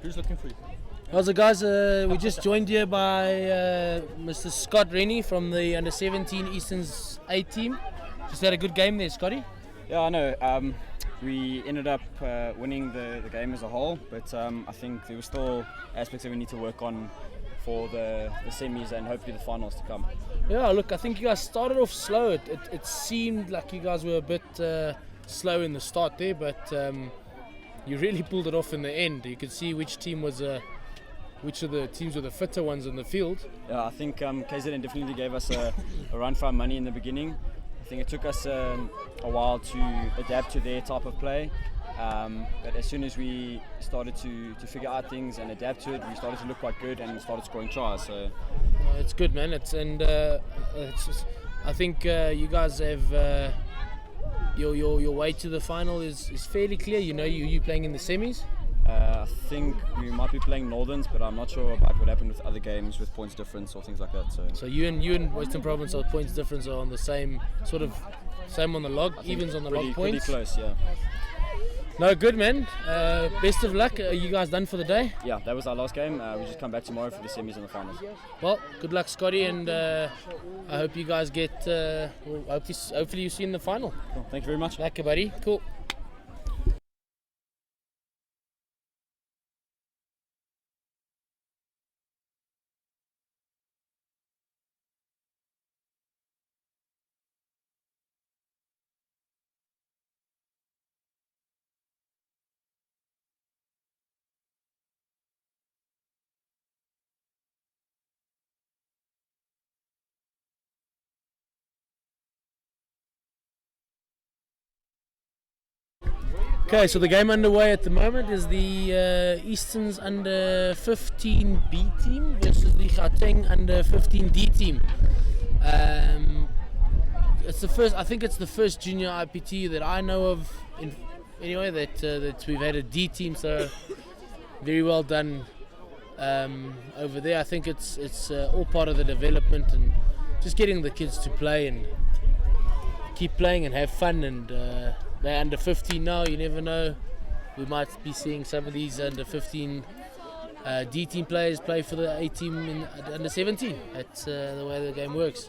Who's looking for you? How's it, guys? We just joined here by Mr. Scott Rennie from the Under-17 Easterns A team. Just had a good game there, Scotty. Yeah, I know. We ended up winning the game as a whole, but I think there were still aspects that we need to work on for the semis and hopefully the finals to come. Yeah, look, I think you guys started off slow. It seemed like you guys were a bit slow in the start there, but you really pulled it off in the end. You could see which team was which of the teams were the fitter ones in the field. Yeah, I think KZN definitely gave us a run for our money in the beginning. I think it took us a while to adapt to their type of play, but as soon as we started to figure out things and adapt to it, we started to look quite good and started scoring tries. So it's good, man. I think you guys have your way to the final is fairly clear. You know, you playing in the semis. I think we might be playing Northerns, but I'm not sure about what happened with other games with points difference or things like that. So you and Western Province are points difference are on the same on the log, evens on the log points. Pretty close, yeah. No, good, man. Best of luck. Are you guys done for the day? Yeah, that was our last game. We just come back tomorrow for the semis and the finals. Well, good luck, Scotty, and I hope you guys get. Hopefully you see you in the final. Cool. Thank you very much. Lekker, buddy. Cool. Okay, so the game underway at the moment is the Easterns under 15 B team versus the Gauteng under 15 D team. It's the first. I think it's the first junior IPT that I know of. Anyway, that we've had a D team. So very well done over there. I think it's all part of the development and just getting the kids to play and keep playing and have fun and. They're under 15 now, you never know. We might be seeing some of these under 15 D team players play for the A team in under 17. That's the way the game works.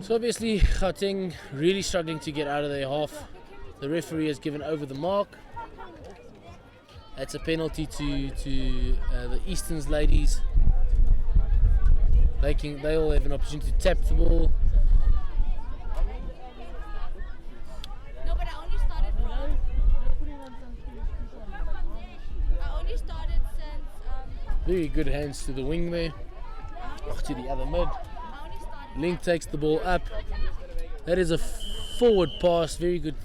So obviously Gauteng really struggling to get out of their half. The referee has given over the mark. That's a penalty to the Easterns ladies. They all have an opportunity to tap the ball. Very good hands to the wing there. To the other mid. Link takes the ball up. That is a forward pass. Very good.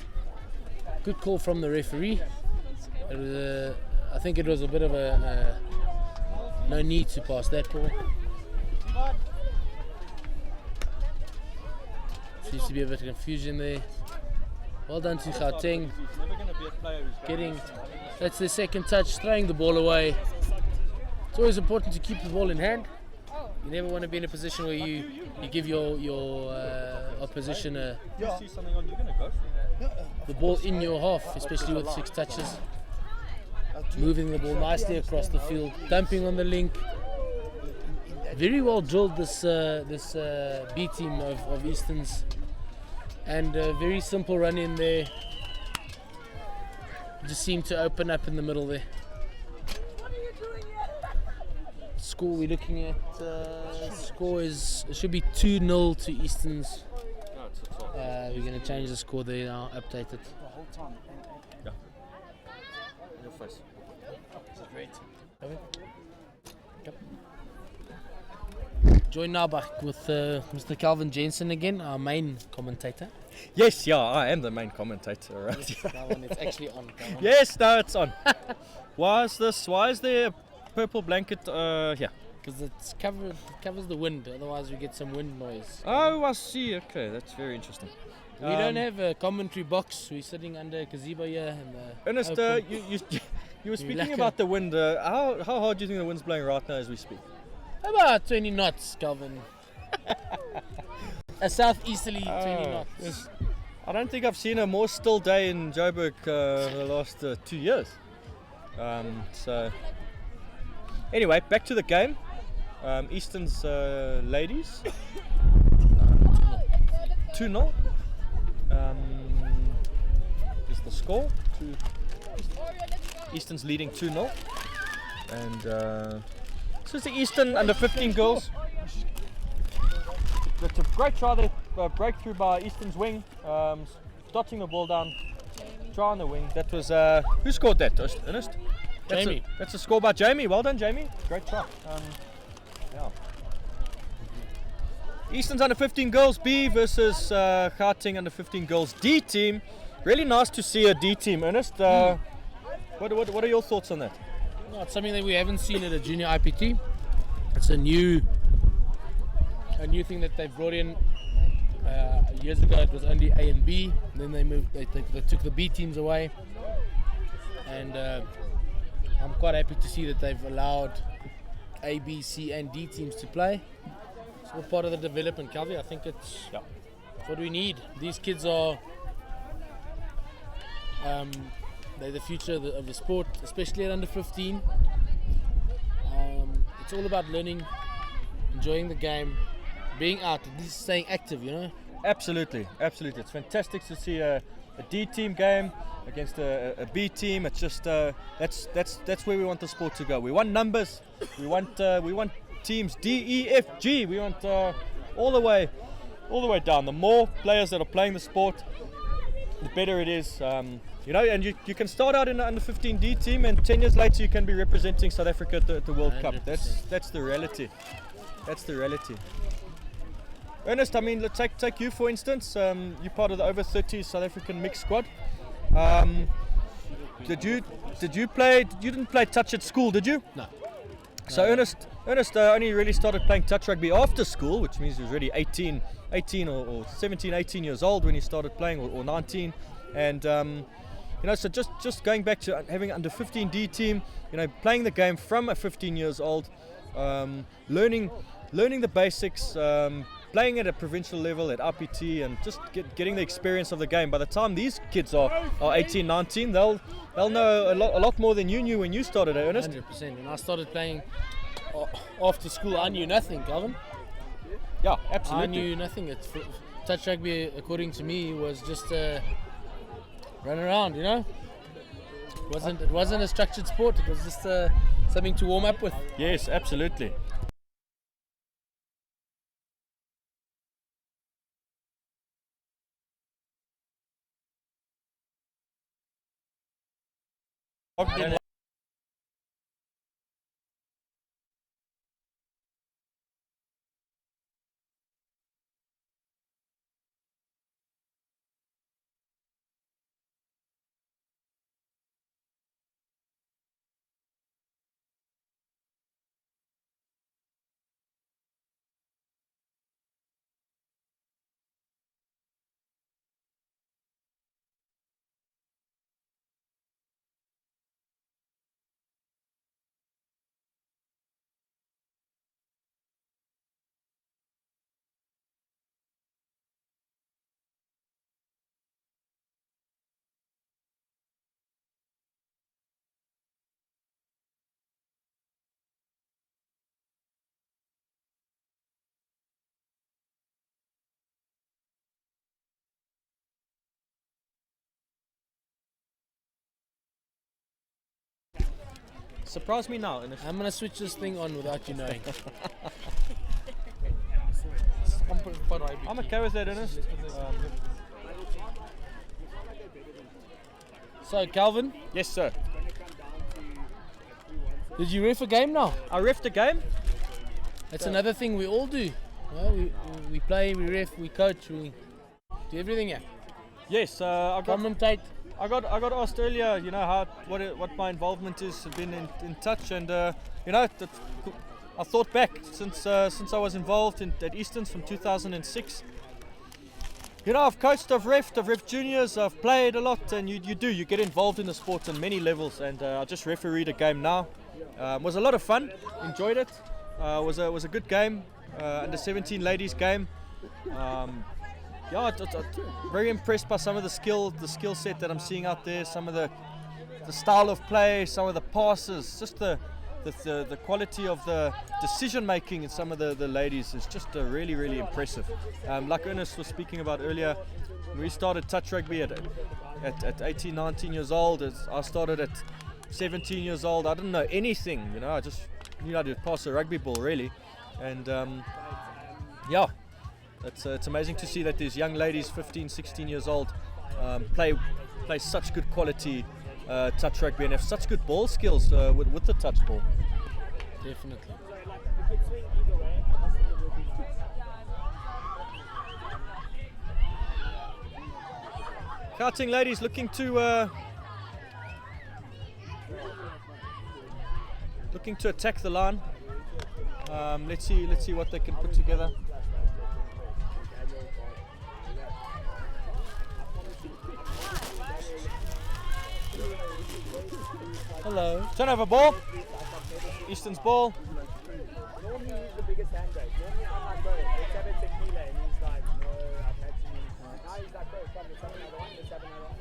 Good call from the referee. I think it was a bit of no need to pass that ball. Seems to be a bit of confusion there. Well done to Gauteng. That's their second touch, throwing the ball away. It's always important to keep the ball in hand. You never want to be in a position where you give your opposition the ball in your half, especially with 6 touches. Moving the ball nicely across the field, dumping on the link. Very well drilled this B team of Easterns, and a very simple run in there. Just seemed to open up in the middle there. Score we're looking at, score should be 2-0 to Easterns. We're going to change the score there now, update it. Yeah. Your face. This is great. Yep. Joined now back with Mr. Calvin Jensen again, our main commentator. Yes, yeah, I am the main commentator. Right? Yes, Calvin, it's actually on. Calvin. Yes, no, it's on. Why is there a purple blanket here? Because it covers the wind, otherwise we get some wind noise. Oh, I see. Okay, that's very interesting. We don't have a commentary box. We're sitting under a gazebo here. Ernest, you were speaking about the wind. How hard do you think the wind's blowing right now as we speak? About 20 knots, Calvin. A southeasterly 20 knots. Yes. I don't think I've seen a more still day in Joburg the last 2 years. So anyway, back to the game. Eastern's ladies 2-0 is the score. Eastern's leading 2-0, and this is the Eastern under 15 girls. It's a great try there, breakthrough by Eastern's wing, dotting the ball down, try on the wing. That was who scored that? Ernest? Jamie. That's a score by Jamie. Well done, Jamie. Great try. Yeah. Eastern's under 15 girls B versus Gauteng under 15 girls D team. Really nice to see a D team, Ernest. What are your thoughts on that? No, it's something that we haven't seen at a junior IPT. It's a new thing that they've brought in. Years ago it was only A and B. And then they moved. They took the B teams away, and I'm quite happy to see that they've allowed A, B, C, and D teams to play. It's all part of the development, Calvi. I think it's what we need. These kids are they're the future of the sport, especially at under 15. It's all about learning, enjoying the game, being out, at least staying active, you know. Absolutely. It's fantastic to see a D team game against a B team. It's just that's where we want the sport to go. We want numbers. We want teams D, E, F, G. We want all the way down. The more players that are playing the sport, the better it is. You know, and you can start out in an under 15 D team, and 10 years later you can be representing South Africa at the World 100%. Cup. That's the reality. That's the reality. Ernest, I mean, let's take you for instance. You're part of the over 30 South African mixed squad. Did you play? You didn't play touch at school, did you? No. So Ernest only really started playing touch rugby after school, which means he was already 18 or 17, 18 years old when he started playing, or 19. And you know, so just going back to having under 15 D team, you know, playing the game from a 15 years old, learning the basics, playing at a provincial level at RPT, and just getting the experience of the game. By the time these kids are 18, 19, they'll know a lot more than you knew when you started, Ernest. 100%. When I started playing after school, I knew nothing, Calvin. Yeah, absolutely. I knew nothing. Touch rugby, according to me, was just run around, you know. It wasn't a structured sport. It was just something to warm up with. Yes, absolutely. Surprise me now. I'm going to switch this thing on without you knowing. I'm okay with that, Ernest. So, Calvin? Yes, sir. Did you ref a game now? I refed a game. That's another thing we all do. Well, we play, we ref, we coach, we do everything here. Yes, I commentate. I got asked earlier, you know, what my involvement has been in touch, and you know, I thought back since I was involved at Eastern's from 2006. You know, I've coached, I've refed juniors, I've played a lot, and you get involved in the sport on many levels, and I just refereed a game now. Was a lot of fun, enjoyed it. Was a good game, under 17 ladies game. Yeah, very impressed by some of the skill set that I'm seeing out there. Some of the the style of play, some of the passes, just the quality of the decision making in some of the ladies is just really, really impressive. Like Ernest was speaking about earlier, we started touch rugby at 18, 19 years old. I started at 17 years old. I didn't know anything, you know. I just knew how to pass a rugby ball, really. And yeah, it's amazing to see that these young ladies, 15, 16 years old, play such good quality touch rugby and have such good ball skills with the touch ball. Definitely. Gauteng ladies looking to attack the line. Let's see what they can put together. Hello. Turnover ball. Easton's ball. Normally he's the biggest handbrake. Normally I'm like, bro, let's have a tequila. And he's like, no, I've had too many times. Now he's like, bro, come, let's have another one. Let's have another one.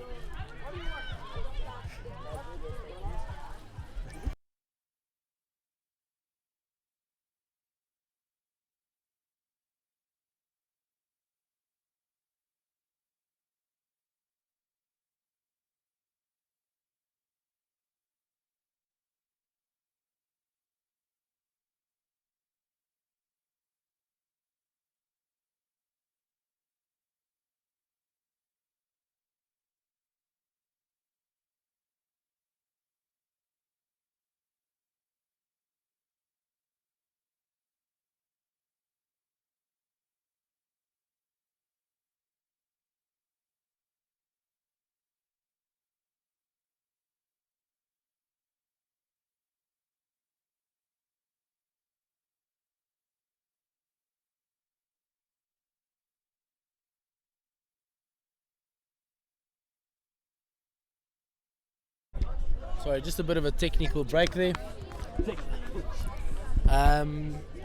Sorry, just a bit of a technical break there.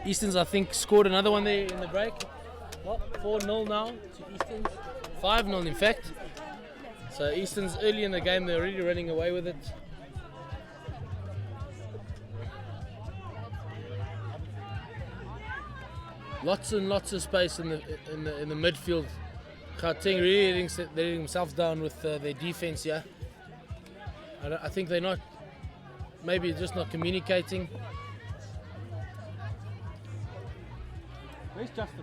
Easton's, I think, scored another one there in the break. What? 4-0 now to Easton's. 5-0 in fact. So Easton's early in the game, they're already running away with it. Lots and lots of space in the midfield. Gauteng really thinks that they're letting themselves down with their defense here. I think they're not, maybe just not communicating. Where's Justin?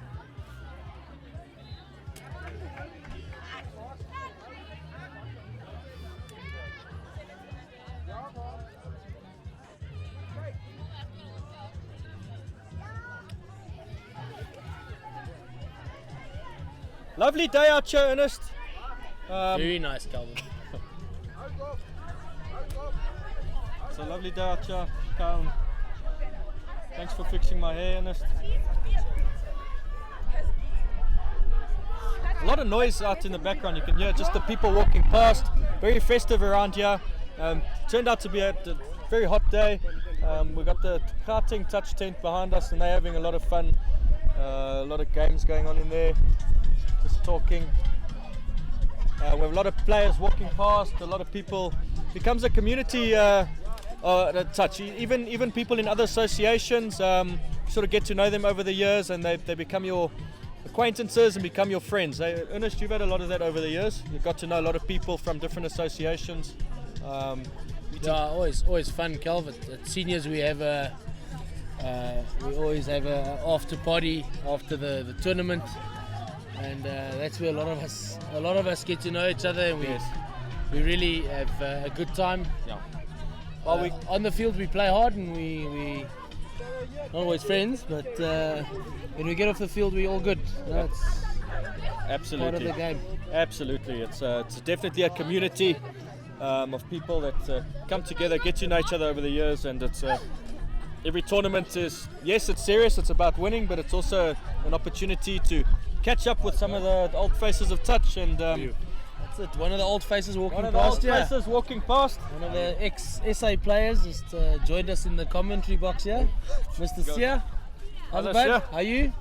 Lovely day out here, Ernest. Very nice, Calvin. It's a lovely day out here. Thanks for fixing my hair, Ernest. A lot of noise out in the background. You can hear just the people walking past. Very festive around here. Turned out to be a very hot day. We got the Gauteng touch tent behind us, and they're having a lot of fun. A lot of games going on in there. Just talking. We have a lot of players walking past. A lot of people. Becomes a community touch. Even people in other associations sort of get to know them over the years, and they become your acquaintances and become your friends. Hey, Ernest, you've had a lot of that over the years. You've got to know a lot of people from different associations. Yeah, always fun, Calvin. At seniors, we always have a after party after the tournament, and that's where a lot of us get to know each other, and we really have a good time. Yeah. On the field, we play hard, and we not always friends, but when we get off the field, we're all good. That's Absolutely. part of the game. Absolutely. It's definitely a community of people that come together, get to know each other over the years, and it's every tournament is, yes, it's serious, it's about winning, but it's also an opportunity to catch up with some of the old faces of touch, and That's it. One of the old faces walking one of the past old here. faces walking past. One of the ex-SA players just joined us in the commentary box here. Mr. Sia. How's it, Hello, bud? Sia. How are you?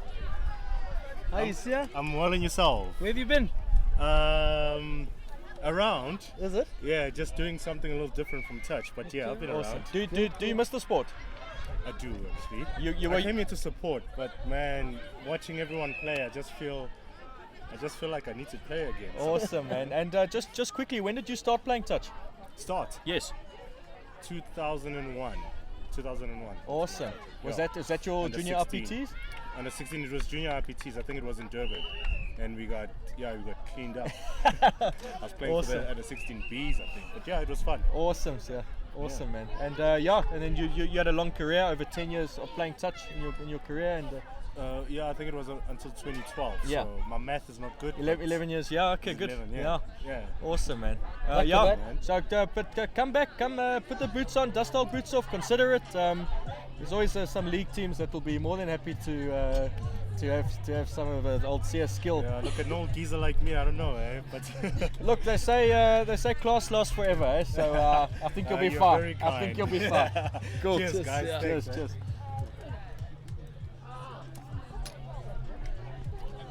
How are you, Sia? I'm well, and yourself? Where have you been? Around. Is it? Yeah, just doing something a little different from touch. But yeah, I've been Awesome. around. Do you miss the sport? I do actually. You I were came here to support, but man, watching everyone play, I just feel like I need to play again. So awesome, man. And just quickly, when did you start playing touch? start Yes. 2001. 2001. Awesome. Yeah. Is that your Under junior 16. RPTs? Under 16, it was junior RPTs. I think it was in Durban, and we got cleaned up. I was playing for Awesome. the under 16 Bs, I think. But yeah, it was fun. Awesome, sir. Awesome, man. And and then you had a long career, over 10 years of playing touch in your career, and Yeah, I think it was until 2012. Yeah. So my math is not good. 11 years. Yeah, okay, It's good. 11, Yeah. yeah. Awesome, man. Luck with Yeah, that. so come back, put the boots on, dust old boots off, consider it. There's always some league teams that will be more than happy to have some of the old CS skill. Yeah, look, an old geezer like me, I don't know, But Look, they say class lasts forever, so I think you'll be you're fine. very I think kind. you'll be fine. Cool. Cheers, guys. Yeah. Cheers, Thanks, cheers.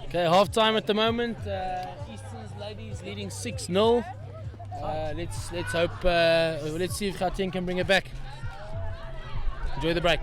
Okay, half time at the moment. Eastern's ladies leading 6-0. Let's hope. Let's see if Gauteng can bring it back. Enjoy the break.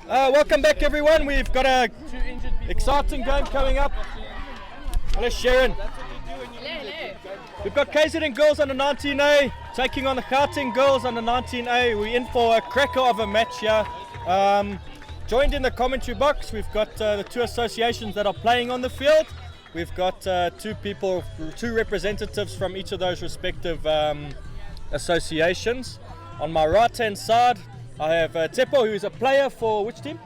Welcome back, everyone. We've got a exciting game coming up. Hello, Sharon. We've got KZN Girls under 19A taking on the Gauteng Girls under 19A. We're in for a cracker of a match here. Joined in the commentary box, we've got the two associations that are playing on the field. We've got two representatives from each of those respective associations. On my right-hand side, I have Tsepo, who is a player for which team?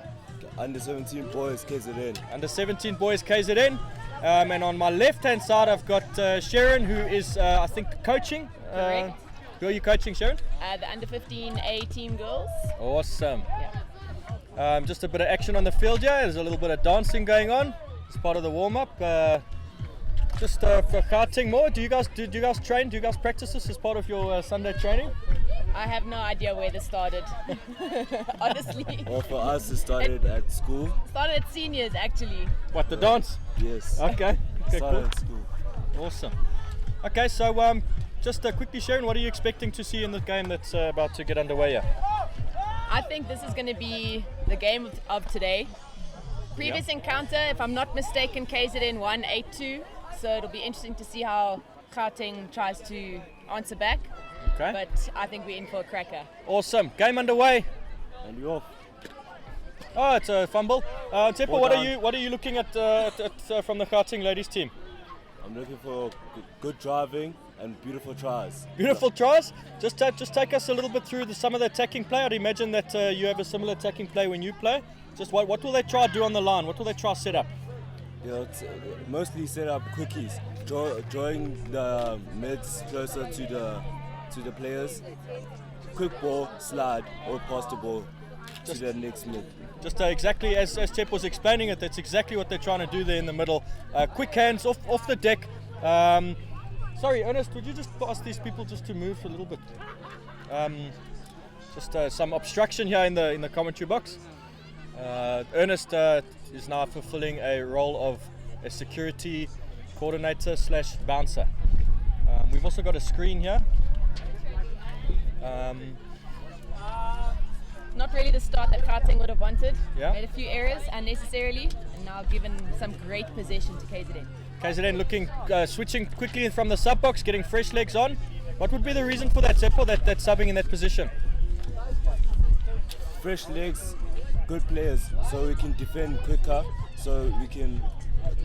Under 17 boys KZN. Under 17 boys KZN. And on my left-hand side, I've got Sharon, who is, I think, coaching. Correct. Who are you coaching, Sharon? The under 15A team girls. Awesome. Yeah. Just a bit of action on the field here. There's a little bit of dancing going on. It's part of the warm-up. Just for Gauteng more, do you guys train? Do you guys practice this as part of your Sunday training? I have no idea where this started. Honestly. Well, for us, it started at school. Started at seniors actually. What, the dance? Yes. Okay. Okay, Started cool. at school. Awesome. Okay, so just quickly, Sharon, what are you expecting to see in the game that's about to get underway here? I think this is going to be the game of today. Previous encounter, if I'm not mistaken, KZN won 8-2. So it'll be interesting to see how Gauteng tries to answer back. Okay. But I think we're in for a cracker. Awesome. Game underway. And you're off. Oh, it's a fumble. Tsepo, Well what done. are you looking at from the Gauteng ladies team? I'm looking for good driving and beautiful tries. Beautiful tries. Just take us a little bit through some of the attacking play. I'd imagine that you have a similar attacking play when you play. Just what will they try to do on the line? What will they try to set up? It's mostly set up quickies, drawing the mids closer to the players. Quick ball, slide, or pass the ball to the next mid. Just exactly as Tep was explaining it, that's exactly what they're trying to do there in the middle. Quick hands off the deck. Sorry, Ernest, would you just ask these people just to move a little bit? Just some obstruction here in the commentary box. Ernest is now fulfilling a role of a security coordinator / bouncer. We've also got a screen here. Not really the start that Gauteng would have wanted. Yeah. Made a few errors unnecessarily, and now given some great possession to KZN. KZN looking, switching quickly from the sub box, getting fresh legs on. What would be the reason for that, Seppo, that subbing in that position? Fresh legs, good players, so we can defend quicker, so we can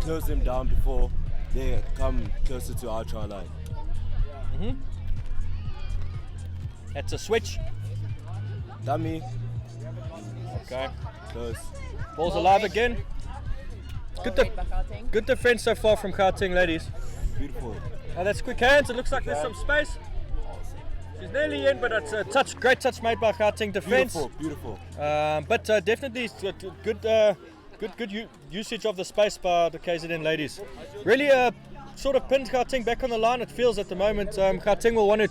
close them down before they come closer to our try line. That's a switch. Dummy, Okay. close. Ball's Well alive read. again. Well Good read by Gauteng. Good defense so far from Gauteng, ladies. Beautiful. Oh, that's quick hands. It looks like there's some space. She's nearly in, but it's a great touch made by Gauteng defense. Beautiful. But definitely it's good usage of the space by the KZN ladies. Really sort of pinned Gauteng back on the line. It feels at the moment Gauteng will want to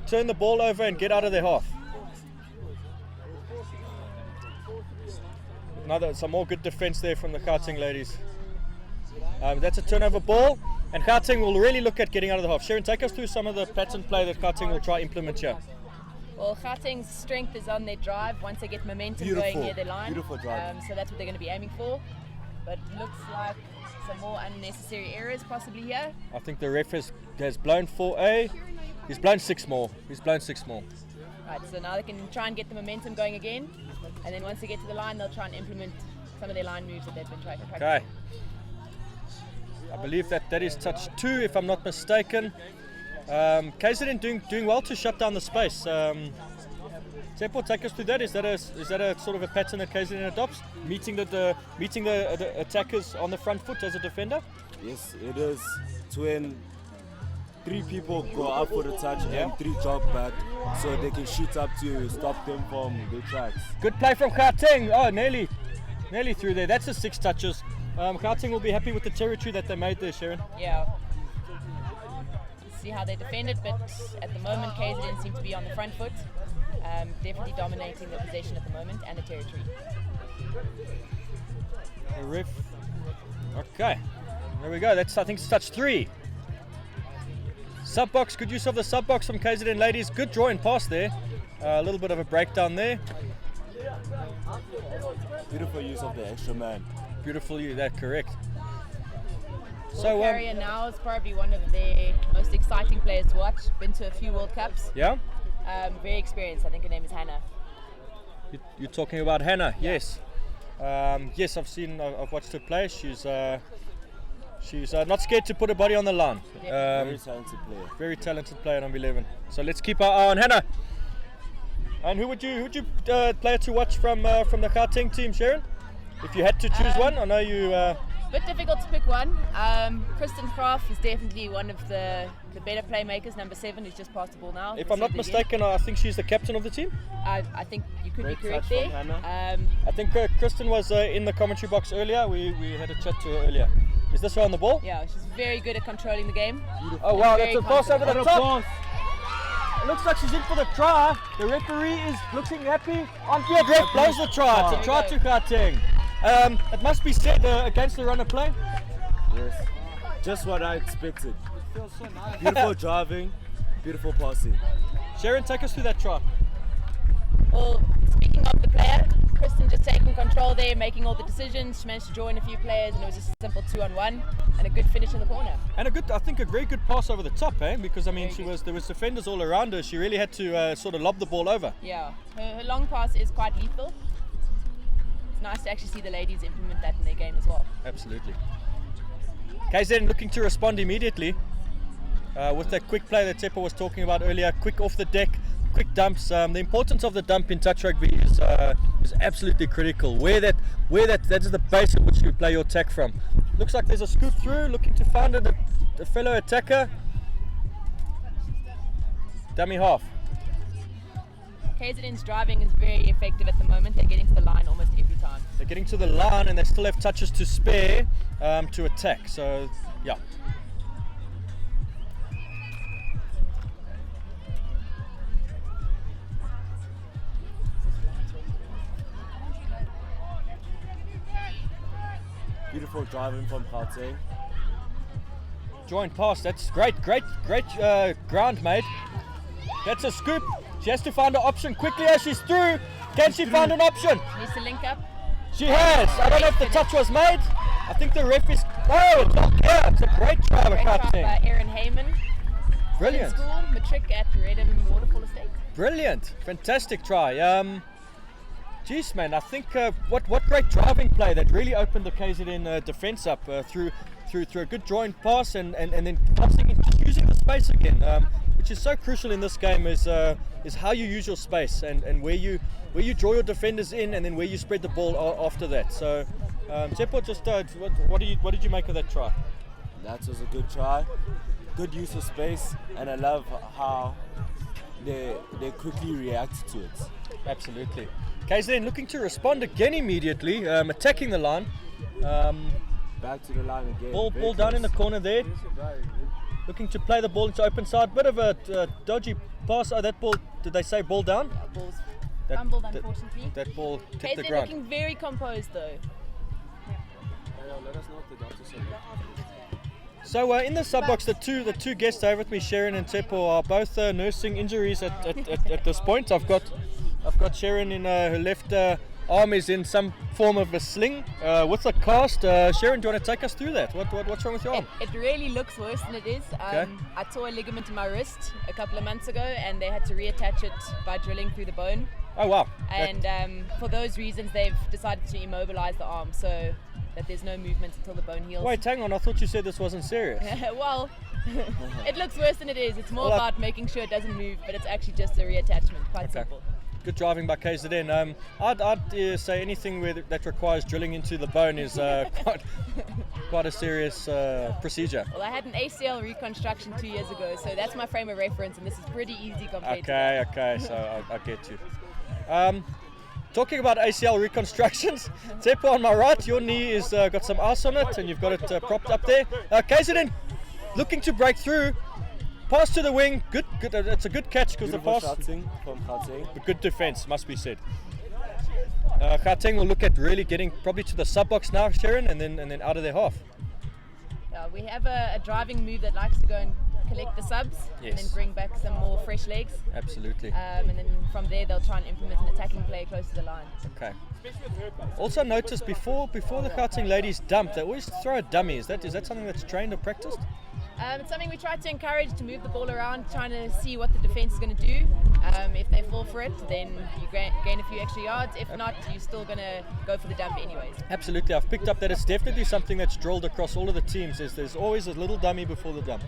turn the ball over and get out of their half. Some more good defense there from the Gauteng ladies. That's a turnover ball, and Gauteng will really look at getting out of the half. Sharon, take us through some of the pattern play that Gauteng will try implement here. Well, Gauteng's strength is on their drive once they get momentum Beautiful. going near their line. Beautiful drive. So that's what they're going to be aiming for. But looks like some more unnecessary errors possibly here. I think the ref has blown 4A. He's blown 6 more. Right, so now they can try and get the momentum going again. And then once they get to the line, they'll try and implement some of their line moves that they've been trying to practice. Okay. I believe that is touch 2, if I'm not mistaken. KZN doing well to shut down the space. Tsepo, take us through that. Is that a sort of a pattern that KZN adopts? Meeting the attackers on the front foot as a defender? Yes, it is. It's when 3 people go up for the touch and 3 drop back, so they can shoot up to stop them from the tracks. Good play from Gauteng. Oh, nearly through there. That's a 6 touches. Gauteng will be happy with the territory that they made there, Sharon. Yeah. See how they defend it, but at the moment KZN seem to be on the front foot. Definitely dominating the possession at the moment and the territory. The ref. Okay. There we go. I think it's touch 3. Sub box, good use of the sub box from KZN ladies. Good draw and pass there. A little bit of a breakdown there. Beautiful use of the extra man. Beautiful, that correct. So Carrier now is probably one of the most exciting players to watch. Been to a few World Cups. Yeah? Very experienced. I think her name is Hannah. You're talking about Hannah, yes. Yes, I've watched her play. She's not scared to put her body on the line. Very talented player. Very talented player, number 11. So let's keep our eye on Hannah. And who would you player to watch from the Gauteng team, Sharon? If you had to choose one, I know you. Bit difficult to pick one. Kristen Graaf is definitely one of the better playmakers. Number 7 who's just passed the ball now. If I'm not mistaken, I think she's the captain of the team. I think you could Great be correct touch from there. Hannah. I think Kristen was in the commentary box earlier. We had a chat to her earlier. Is this her on the ball? Yeah, she's very good at controlling the game. Oh wow, Very that's a pass over the confident. top. It looks like she's in for the try. The referee is looking happy. On field ref blows the try. It's a try to Gauteng. It must be said against the runner play. Yes. Just what I expected. Beautiful driving, beautiful passing. Sharon, take us through that try. Well, speaking of the player, Kristen just taking control there, making all the decisions. She managed to draw in a few players, and it was just a simple 2-on-1 and a good finish in the corner. And I think a very good pass over the top, because I mean there was defenders all around her. She really had to sort of lob the ball over. Yeah, her long pass is quite lethal. It's nice to actually see the ladies implement that in their game as well. Absolutely. KZN looking to respond immediately with that quick play that Tsepo was talking about earlier. Quick off the deck, quick dumps. The importance of the dump in touch rugby is absolutely critical. That is the base at which you play your attack from. Looks like there's a scoop through, looking to find a fellow attacker. Dummy half. KZN's driving is very effective at the moment. They're getting to the line almost every time. They're getting to the line and they still have touches to spare to attack. So, yeah. Beautiful driving from Gauteng. Joint pass. That's great ground, mate. That's a scoop. She has to find an option quickly as she's through. Can she find an option? Needs to link up. She has. I don't know if the touch was made. I think the ref is. Oh, it's not here. It's a great try by Great try Gauteng. by Erin Heyman. Brilliant. In school, matric at Redham Waterfall Estate. Brilliant. Fantastic try. Geez, man, I think what great driving play that really opened the KZN defence up through a good joint pass and then passing and using the space again, which is so crucial in this game is how you use your space and where you draw your defenders in and then where you spread the ball after that. So, Tsepo, just what did you make of that try? That was a good try. Good use of space, and I love how they quickly react to it. Absolutely. KZN looking to respond again immediately, attacking the line. Back to the line again. Ball down in the corner there. Looking to play the ball into open side. Bit of a dodgy pass. Oh, that ball, did they say ball down? Ball's That- fumbled, that- unfortunately. That ball hit the KZN ground. looking very composed though. Let us know what the doctor said. So in the sub box, the two guests over with me, Sharon and Tsepo, are both nursing injuries at this point. I've got Sharon in her left arm is in some form of a sling with a cast. Sharon, do you want to take us through that? What's wrong with your arm? It really looks worse than it is. Okay. I tore a ligament in my wrist a couple of months ago, and they had to reattach it by drilling through the bone. Oh wow! And for those reasons, they've decided to immobilize the arm so that there's no movement until the bone heals. Wait, hang on. I thought you said this wasn't serious. Well, it looks worse than it is. It's more Well, about making sure it doesn't move, but it's actually just a reattachment. Quite Okay. simple. Good driving by KZN. I'd say anything that requires drilling into the bone is quite a serious procedure. Well, I had an ACL reconstruction 2 years ago, so that's my frame of reference, and this is pretty easy compared to that. Okay, so I get you. Talking about ACL reconstructions, Tsepo on my right, your knee is got some ice on it and you've got it propped up there. KZN looking to break through, pass to the wing, good. It's a good catch because the Beautiful pass, shouting from Gauteng. but good defense must be said. Gauteng will look at really getting probably to the sub box now, Sharon, and then out of their half. We have a driving move that likes to go and collect the subs, and then Yes. bring back some more fresh legs. Absolutely. And then from there they'll try and implement an attacking play close to the line. Okay. Also notice before the Gauteng ladies dump, they always throw a dummy. Is that something that's trained or practiced? It's something we try to encourage, to move the ball around, trying to see what the defense is going to do. If they fall for it, then you gain a few extra yards. If not, you're still going to go for the dump anyways. Absolutely. I've picked up that it's definitely something that's drilled across all of the teams. There's always a little dummy before the dump.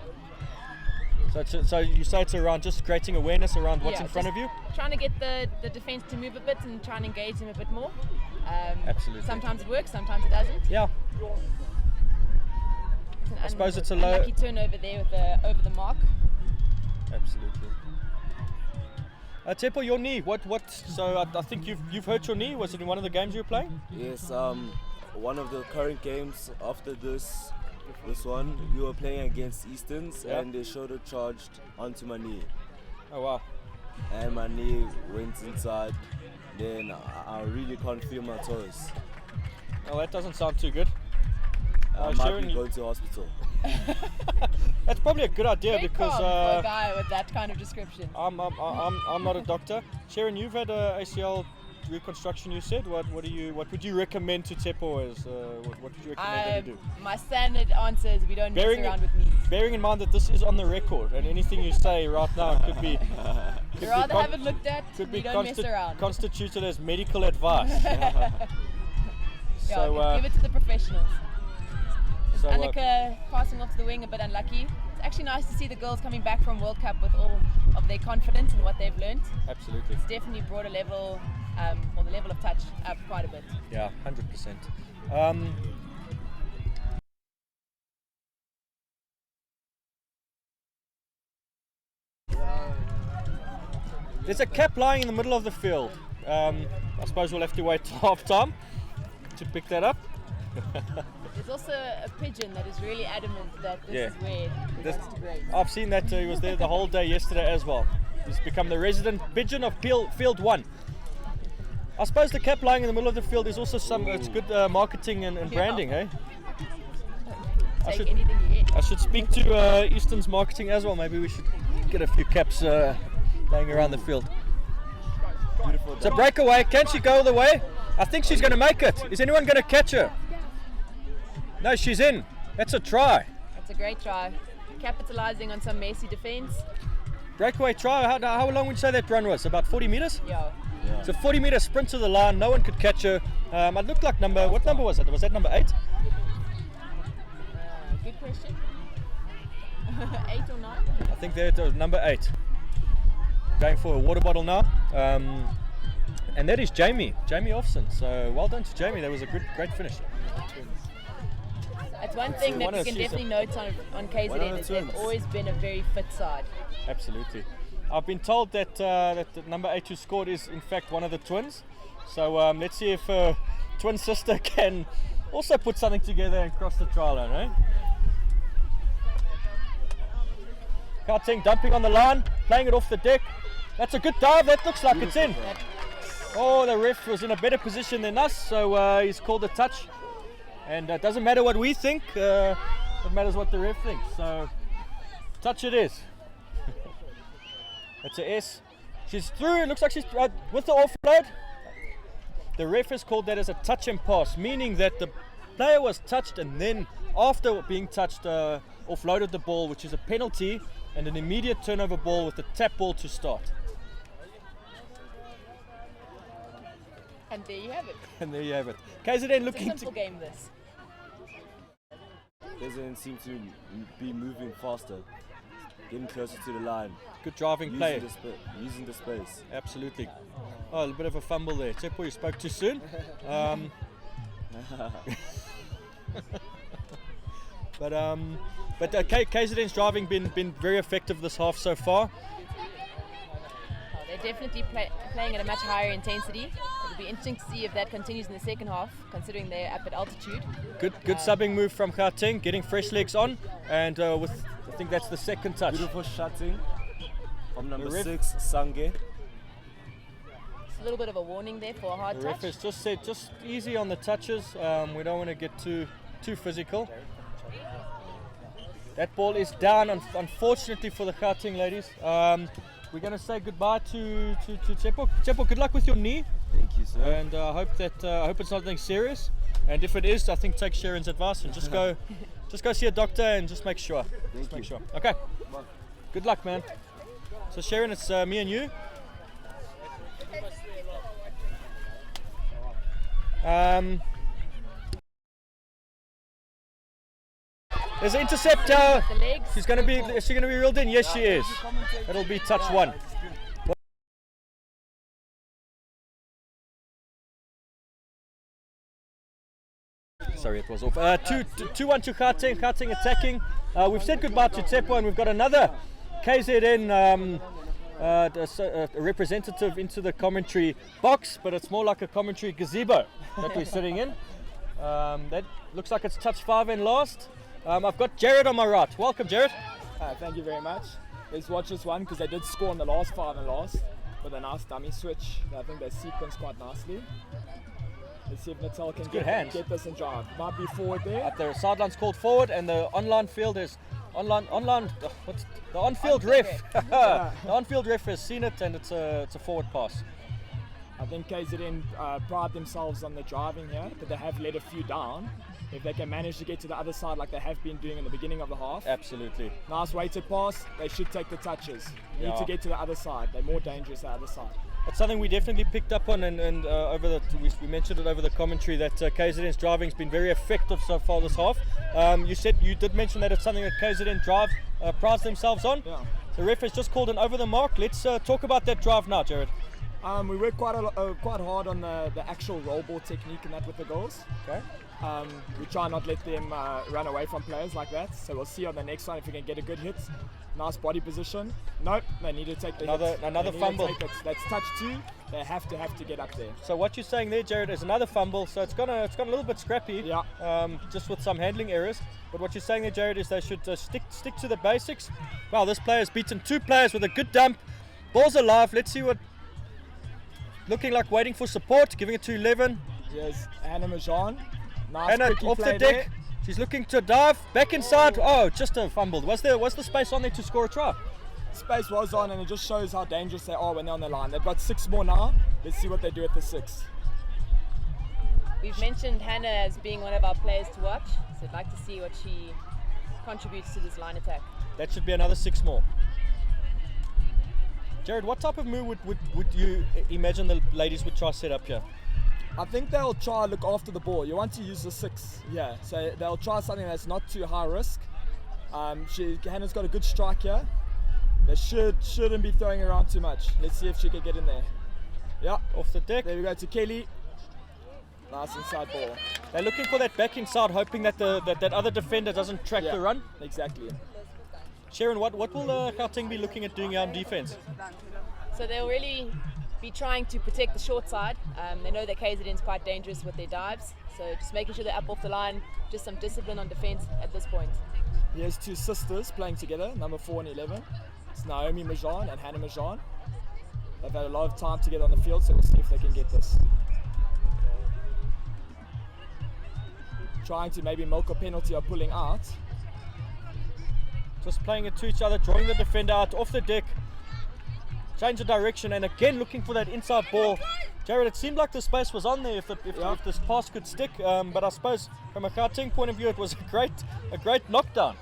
So you say it's around just creating awareness around what's in front of you? Trying to get the defense to move a bit and try and engage them a bit more. Absolutely. Sometimes it works, sometimes it doesn't. Yeah. I suppose it's a low... Unlucky turnover there with over the mark. Absolutely. Tepo, your knee. What? So I think you've hurt your knee. Was it in one of the games you were playing? Yes, one of the current games after this one, we were playing against Easterns, and they shoulder charged onto my knee. Oh wow. And my knee went inside. Then I really can't feel my toes. Oh, that doesn't sound too good. I might be going to hospital. That's probably a good idea Very because calm for a guy with that kind of description. I'm not a doctor. Sharon, you've had a ACL reconstruction. You said what would you recommend to Tepo as what would you recommend that he do? My standard answer is we don't mess around with knees. Bearing in mind that this is on the record and anything you say right now could be You'd rather have it looked at. could We be don't mess around. constituted as medical advice. Give it to the professionals. So, Annika passing off to the wing, a bit unlucky. It's actually nice to see the girls coming back from World Cup with all of their confidence and what they've learnt. Absolutely. It's definitely brought a level, or the level of touch up quite a bit. Yeah, 100%. There's a cap lying in the middle of the field. I suppose we'll have to wait till half time to pick that up. There's also a pigeon that is really adamant that this is where he wants to graze. I've seen that. He was there the whole day yesterday as well. He's become the resident pigeon of Field 1. I suppose the cap lying in the middle of the field is also it's good marketing and branding, eh? Take anything you get. I should speak to Easton's marketing as well. Maybe we should get a few caps laying around the field. Beautiful. It's a breakaway. Can she go all the way? I think she's going to make it. Is anyone going to catch her? No, she's in. That's a try. That's a great try. Capitalizing on some messy defense. Breakaway try. How long would you say that run was? About 40 meters? Yeah. It's a 40-meter sprint to the line. No one could catch her. It looked like what number was it? Was that number 8? Good question. 8 or 9? I think that was number 8. Going for a water bottle now. And that is Jamie Offson. So well done to Jamie. That was a great finish. It's one thing that you can definitely note on KZN is they've always been a very fit side. Absolutely. I've been told that that the number 8 who scored is in fact one of the twins. So let's see if her twin sister can also put something together and cross the trial line, eh? Gauteng dumping on the line, playing it off the deck. That's a good dive. That looks like it's in. Oh, the ref was in a better position than us, so he's called a touch. And it doesn't matter what we think, it matters what the ref thinks. So, touch it is. That's a S. She's through. It looks like she's with the offload. The ref has called that as a touch and pass, meaning that the player was touched and then, after being touched, offloaded the ball, which is a penalty and an immediate turnover ball with the tap ball to start. And there you have it. And there you have it. KZN looking It's a simple game, this. KZN seem to be moving faster, getting closer to the line. Good driving play. Using the space. Absolutely. Oh, a little bit of a fumble there. Tepo, you spoke too soon. But KZN's driving been very effective this half so far. Oh, they're definitely playing at a much higher intensity. It'll be interesting to see if that continues in the second half, considering they're up at altitude. Good subbing move from Gauteng, getting fresh legs on, and I think that's the second touch. Beautiful shutting from number 6, Sange. It's a little bit of a warning there for a hard The touch. ref has just said just easy on the touches. We don't want to get too physical. That ball is down, unfortunately for the Gauteng ladies. We're going to say goodbye to Tsepo. Tsepo, good luck with your knee. Thank you, sir. And I hope it's not anything serious. And if it is, I think take Sharon's advice and just go see a doctor and just make sure. Make sure. Okay. Good luck, man. So Sharon, it's me and you. There's an interceptor. The legs. Is she gonna be reeled in? Yes, she is. It'll be touch one. Sorry, it was off. 2-1 to Gauteng. Gauteng attacking. We've said goodbye to Tsepo, and we've got another KZN representative into the commentary box, but it's more like a commentary gazebo that we're sitting in. That looks like it's touch 5 and last. I've got Jared on my right. Welcome, Jared. Thank you very much. Let's watch this one because they did score in the last 5 and last with a nice dummy switch. I think they sequenced quite nicely. Let's see if Natal can get this and drive. Might be forward there. At the sideline's called forward, and the online field is what's the on-field ref? The on-field ref has seen it, and it's a forward pass. I think KZN pride themselves on the driving here, but they have let a few down. If they can manage to get to the other side like they have been doing in the beginning of the half. Absolutely. Nice weighted pass. They should take the touches. Need to get to the other side. They're more dangerous the other side. It's something we definitely picked up on, and we mentioned it over the commentary that KZN's driving has been very effective so far this half. You did mention that it's something that KZN prides themselves on. Yeah. The ref has just called an over the mark. Let's talk about that drive now, Jared. We worked quite hard on the actual roll ball technique and that with the girls. Okay. We try not let them run away from players like that. So we'll see on the next one if we can get a good hit. Nice body position. Nope, they need to take the hit. Another fumble. That's touch 2. They have to get up there. So what you're saying there, Jared, is another fumble. So it's gone a little bit scrappy. Yeah. Just with some handling errors. But what you're saying there, Jared, is they should stick to the basics. Wow, this player's beaten 2 players with a good dump. Ball's alive. Let's see what. Looking like waiting for support. Giving it to 11. Yes, Hannah Majan. Nice Hannah off the deck. There. She's looking to dive back inside. Oh, just a fumble. Was the space on there to score a try? Space was on, and it just shows how dangerous they are when they're on the line. They've got 6 more now. Let's see what they do at the 6. We've mentioned Hannah as being one of our players to watch, so I'd like to see what she contributes to this line attack. That should be another 6 more. Jared, what type of move would you imagine the ladies would try to set up here? I think they'll try to look after the ball. You want to use the 6, so they'll try something that's not too high risk. Hannah's got a good strike here. They shouldn't be throwing around too much. Let's see if she can get in there. Yeah, off the deck. There we go to Kelly. Nice inside ball. They're looking for that back inside, hoping that that other defender doesn't track the run. Exactly. Sharon, what will Gauteng be looking at doing on defense? So they'll really be trying to protect the short side. They know that KZN is quite dangerous with their dives, so just making sure they're up off the line, just some discipline on defense at this point. Here's 2 sisters playing together, number 4 and 11. It's Naomi Majan and Hannah Majan. They've had a lot of time together on the field, so we'll see if they can get this. Trying to maybe milk a penalty or pulling out. Just playing it to each other, drawing the defender out off the deck. Change the direction, and again looking for that inside ball. Jared, it seemed like the space was on there if this pass could stick, but I suppose from a Gauteng point of view it was a great knockdown.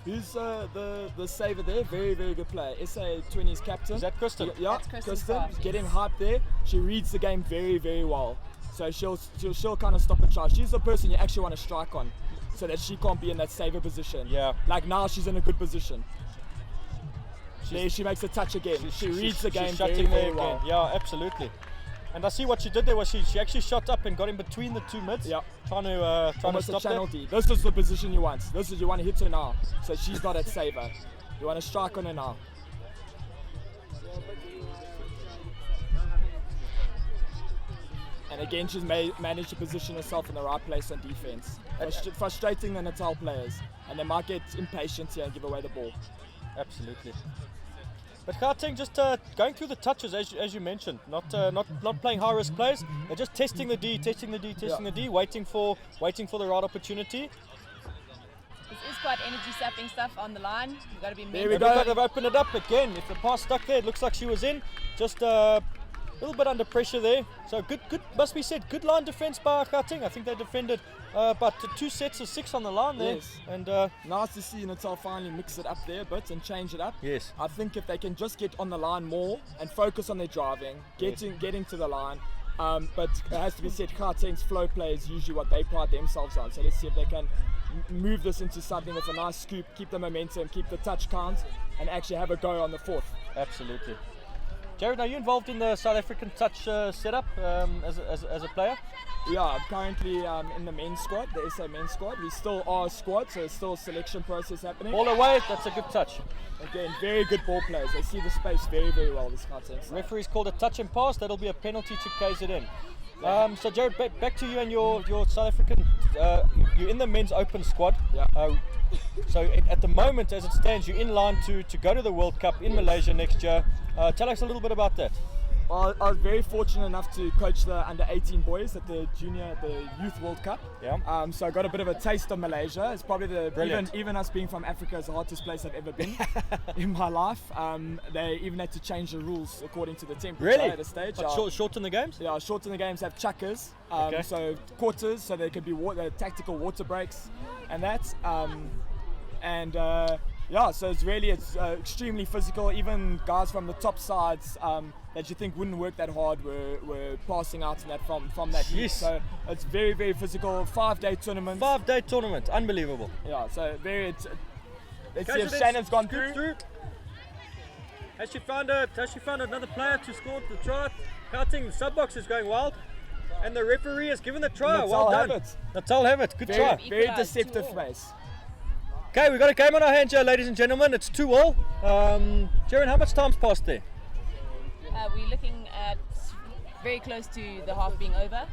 Who's the saver there? Very, very good player. SA20's captain. Is that Kristen? Yeah, That's Kristen. Kristen. Getting hyped there. She reads the game very, very well. So she'll kind of stop and try. She's the person you actually want to strike on, so that she can't be in that saver position. Yeah. Like now she's in a good position. There she makes a touch again. She reads the game very, very well. Yeah, absolutely. And I see what she did there was she actually shot up and got in between the 2 mids. Yeah. Trying to Almost stop a channel that. D. This is the position you want. You want to hit her now, so she's not at saver. You want to strike on her now. And again, she's managed to position herself in the right place on defense. Frustrating the Natal players, and they might get impatient here and give away the ball. Absolutely. But Gauteng just going through the touches as you mentioned, not playing high risk plays. They're just testing the D, waiting for the right opportunity. This is quite energy sapping stuff on the line. We've got to be There we It mental. looks like they've opened it up again. If the pass stuck there, it looks like she was in. Just a little bit under pressure there. So good, must be said, good line defense by Gauteng. I think they defended about 2 sets of 6 on the line there. Yes. And Nice to see Natal finally mix it up there a bit and change it up. yes, I think if they can just get on the line more and focus on their driving, getting to the line. But it has to be said, Gauteng's flow play is usually what they pride themselves on. So let's see if they can move this into something with a nice scoop, keep the momentum, keep the touch count, and actually have a go on the fourth. absolutely. Jared, are you involved in the South African touch setup as a player? Yeah, I'm currently in the men's squad, the SA men's squad. We still are a squad, so there's still a selection process happening. All away, that's a good touch. Again, very good ball players. They see the space very, very well, this Gauteng side. Referee's called a touch and pass. That'll be a penalty to KZN. So Jared, back to you and your South African. You're in the men's open squad. Yeah. So at the moment, as it stands, you're in line to go to the World Cup in Malaysia next year. Tell us a little bit about that. Well, I was very fortunate enough to coach the under-18 boys at the Youth World Cup. Yeah. So I got a bit of a taste of Malaysia. It's probably Brilliant. even us being from Africa is the hottest place I've ever been in my life. They even had to change the rules according to the temperature Really? at a stage. But shorten the games? Yeah, short in the games have chuckers, Okay. so quarters, so there could be tactical water breaks, and that. Yeah, so it's extremely physical. Even guys from the top sides that you think wouldn't work that hard were passing out in that from that league. Yes. So it's very, very physical. 5-day tournament. 5-day tournament, unbelievable. Yeah, so let's see Okay, if so Shannon's gone scoot through. Has she found another player to score the try? Gauteng sub box is going wild, and the referee has given the try. Natal Well have done, it. Natal have it. Good Very, try. very Equalised deceptive 2-2. place. Okay, we've got a game on our hands here, ladies and gentlemen. It's 2-2. Jaron, how much time's passed there? We're looking at very close to the half being over.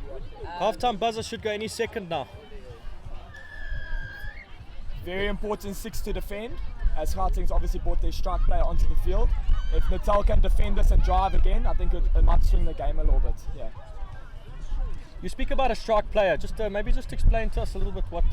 Half-time buzzer should go any second now. Very important 6 to defend, as Gauteng's obviously brought their strike player onto the field. If Natal can defend us and drive again, I think it might swing the game a little bit. Yeah. You speak about a strike player. Just maybe explain to us a little bit what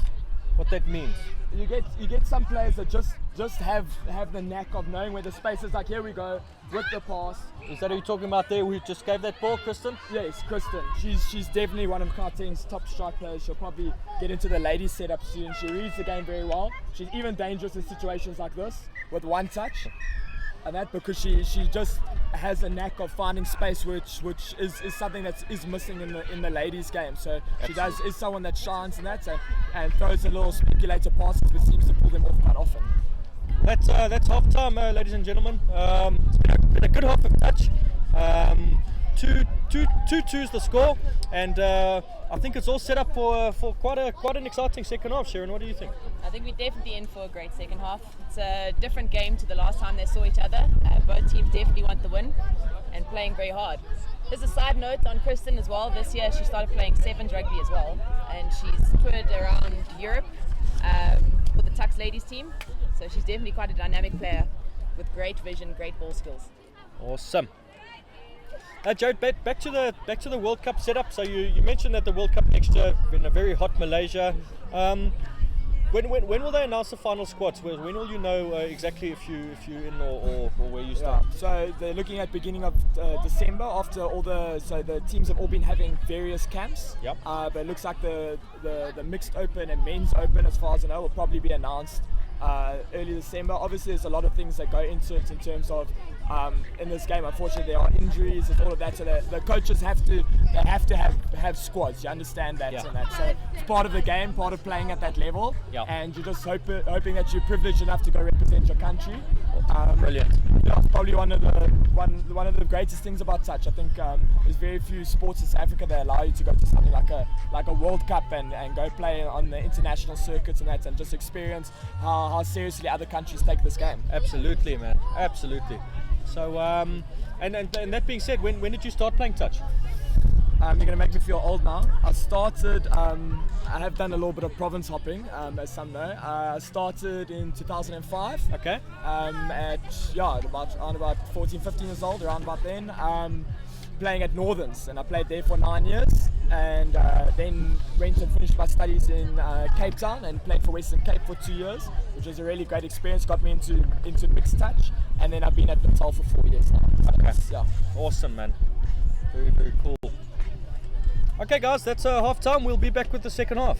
that means. You get some players that just have the knack of knowing where the space is. Like, here we go with the pass. Is that who you're talking about there? Who just gave that ball, Kristen? Yes, Kristen. She's definitely one of Gauteng's top strike players. She'll probably get into the ladies setup soon. She reads the game very well. She's even dangerous in situations like this with one touch, and that because she just has a knack of finding space, which is something that is missing in the ladies game. So she is someone that shines in that and throws a little speculator passes, but seems to pull them off quite often. That's half time, ladies and gentlemen. It's been a good half of touch. 2-2's the score, and I think it's all set up for quite an exciting second half. Sharon, what do you think? I think we're definitely in for a great second half. It's a different game to the last time they saw each other. Both teams definitely want the win and playing very hard. There's a side note on Kristen as well. This year she started playing sevens rugby as well, and she's toured around Europe with the Tux ladies team. So she's definitely quite a dynamic player with great vision, great ball skills. Awesome. Jared, back to the World Cup setup. So you mentioned that the World Cup next year in a very hot Malaysia. When will they announce the final squads? When will you know exactly if you're in or where you start? Yeah, so they're looking at beginning of December after the teams have all been having various camps. Yep. But it looks like the mixed open and men's open, as far as I know, will probably be announced early December. Obviously, there's a lot of things that go into it in terms of in this game. Unfortunately, there are injuries and all of that, so the coaches have to have squads. You understand that, Yeah. and that. So it's part of the game, part of playing at that level, Yeah. and you're just hoping that you're privileged enough to go represent your country. Brilliant. Yeah, it's probably one of the greatest things about touch. I think there's very few sports in South Africa that allow you to go to something like a World Cup and go play on the international circuits and that, and just experience how seriously other countries take this game. Absolutely, man. Absolutely. So, and that being said, when did you start playing touch? You're going to make me feel old now. I started, I have done a little bit of province hopping, as some know. I started in 2005. Okay. At about 14, 15 years old, around about then. Playing at Northerns, and I played there for 9 years. and then went and finished my studies in Cape Town and played for Western Cape for 2 years, which was a really great experience. Got me into mixed touch, and then I've been at Natal for 4 years now. So Okay. yeah. Awesome, man. Very, very cool. Okay, guys, that's half time. We'll be back with the second half.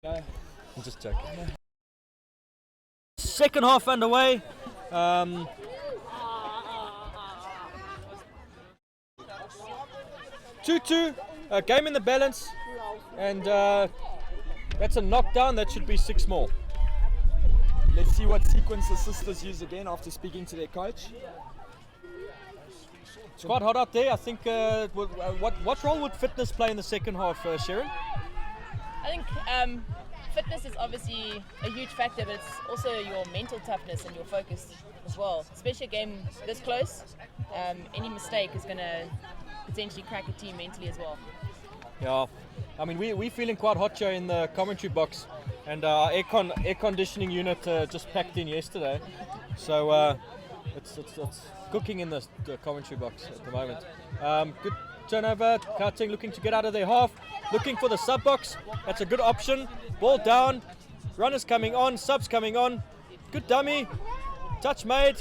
I'm just joking. Second half underway. 2-2, game in the balance, and that's a knockdown. That should be 6 more. Let's see what sequence the sisters use again after speaking to their coach. It's quite hot out there. I think. What role would fitness play in the second half, Sharon? I think fitness is obviously a huge factor, but it's also your mental toughness and your focus as well. Especially a game this close, any mistake is going to potentially crack a team mentally as well. Yeah, I mean we're feeling quite hot here in the commentary box, and our air conditioning unit just packed in yesterday, so it's cooking in the commentary box at the moment. Good turnover. Gauteng looking to get out of their half, looking for the sub box. That's a good option. Ball down, runners coming on, subs coming on. Good dummy, touch made.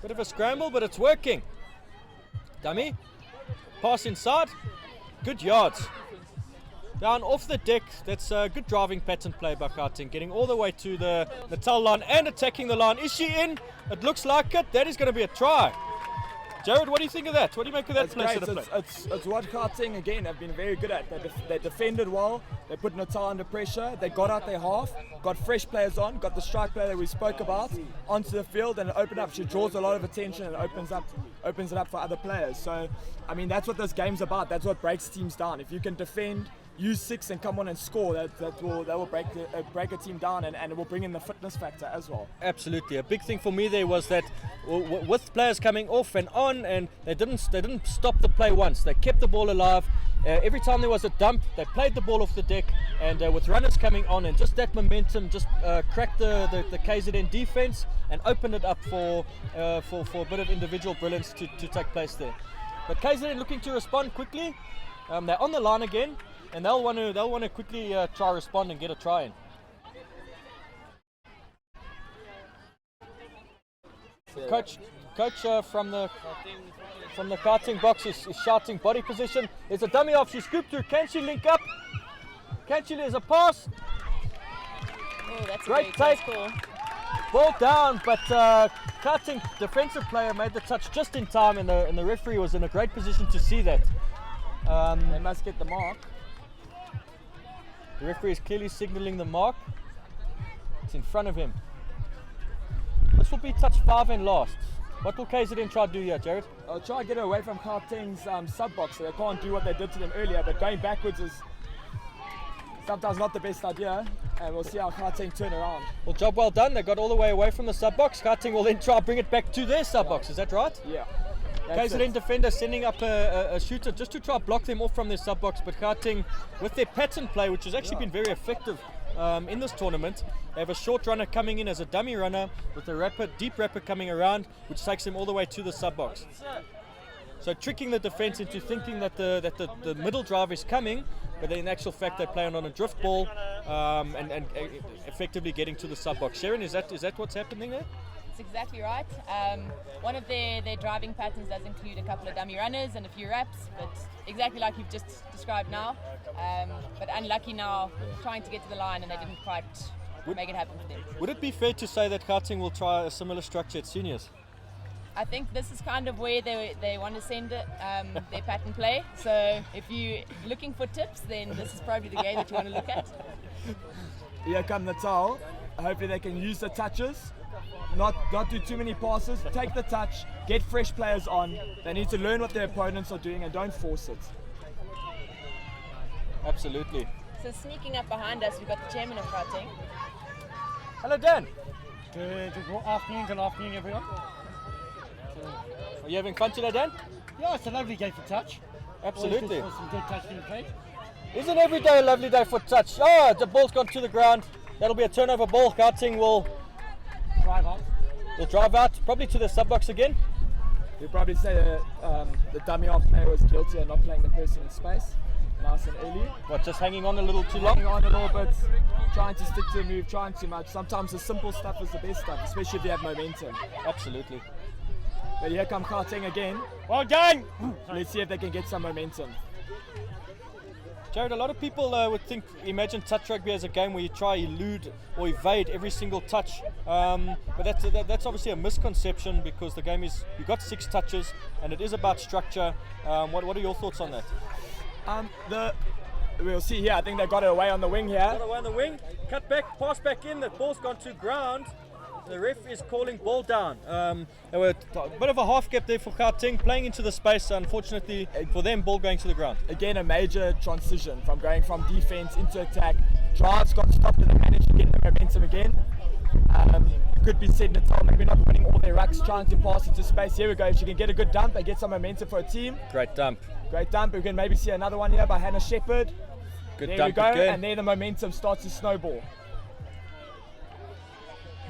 Bit of a scramble, but it's working. Dummy, pass inside, good yards. Down off the deck, that's a good driving pattern play by Gauteng, getting all the way to the Natal line and attacking the line. Is she in? It looks like it. That is going to be a try. Jared, what do you think of that? What do you make of that play? It's what Gauteng again have been very good at. They defended well, they put Natal under pressure, they got out their half, got fresh players on, got the strike player that we spoke about onto the field, and it opened up. She draws a lot of attention and opens it up for other players. So, I mean, that's what this game's about. That's what breaks teams down. If you can defend, use 6 and come on and score, that will break a team down, and it will bring in the fitness factor as well. Absolutely. A big thing for me there was that with players coming off and on, and they didn't stop the play once. They kept the ball alive, every time there was a dump, they played the ball off the deck, and with runners coming on, and just that momentum just cracked the KZN defense and opened it up for a bit of individual brilliance to take place there. But KZN looking to respond quickly. They're on the line again, and they'll want to quickly try respond and get a try in. Coach from the karting box is shouting body position. There's a dummy off. She scooped through. Can she link up? Can she? There's a pass. Oh, that's Great a very take. close call. Ball down, but karting defensive player made the touch just in time, and the referee was in a great position to see that. They must get the mark. The referee is clearly signalling the mark. It's in front of him. This will be touch 5 and last. What will KZN try to do here, Jared? I'll try to get away from Gauteng's sub box, so they can't do what they did to them earlier, but going backwards is sometimes not the best idea, and we'll see how Gauteng turn around. Well, job well done. They got all the way away from the sub box. Gauteng will then try to bring it back to their sub box. Is that right? Yeah. KZN defender sending up a shooter just to try to block them off from their sub box, but Gauteng, with their pattern play, which has actually been very effective in this tournament, they have a short runner coming in as a dummy runner with a deep rapper coming around, which takes them all the way to the sub box. So tricking the defense into thinking that the middle drive is coming, but in actual fact they play on a drift ball and effectively getting to the sub box. Sharon, is that what's happening there? That's exactly right. One of their driving patterns does include a couple of dummy runners and a few reps, but exactly like you've just described now. But unlucky now, trying to get to the line, and they didn't quite make it happen for them. Would it be fair to say that Gauteng will try a similar structure at seniors? I think this is kind of where they want to send it, their pattern play. So if you're looking for tips, then this is probably the game that you want to look at. Here come Natal. Hopefully they can use the touches. Not do too many passes, take the touch, get fresh players on. They need to learn what their opponents are doing and don't force it. Absolutely. So sneaking up behind us, we've got the chairman of Gauteng. Hello, Dan. Good afternoon, everyone. Are you having fun today, Dan? Yeah, it's a lovely day for touch. Absolutely. Always some good touch being played. Isn't every day a lovely day for touch? Oh, the ball's gone to the ground. That'll be a turnover ball. Gauteng will drive out, probably to the sub box again. We'll probably say the dummy off player was guilty of not playing the person in space. Nice and early. What, just hanging on a little too long? Hanging on a little bit, trying to stick to the move, trying too much. Sometimes the simple stuff is the best stuff, especially if you have momentum. Absolutely. But here come Gauteng again. Well done! Let's see if they can get some momentum. Jared, a lot of people would imagine touch rugby as a game where you try elude or evade every single touch, but that's obviously a misconception, because the game is, you've got 6 touches and it is about structure. What are your thoughts on that? We'll see here. I think they got it away on the wing here. Got away on the wing, cut back, pass back in, the ball's gone to ground. The ref is calling ball down. There were a bit of a half gap there for Gauteng, playing into the space. Unfortunately for them, ball going to the ground. Again, a major transition from going from defense into attack. Drives got stopped and they managed to get the momentum again. Could be said Natal maybe not winning all their rucks, trying to pass into space. Here we go. If she can get a good dump and get some momentum for a team. Great dump. Great dump. We can maybe see another one here by Hannah Shepherd. Good there dump we go. again. And there the momentum starts to snowball.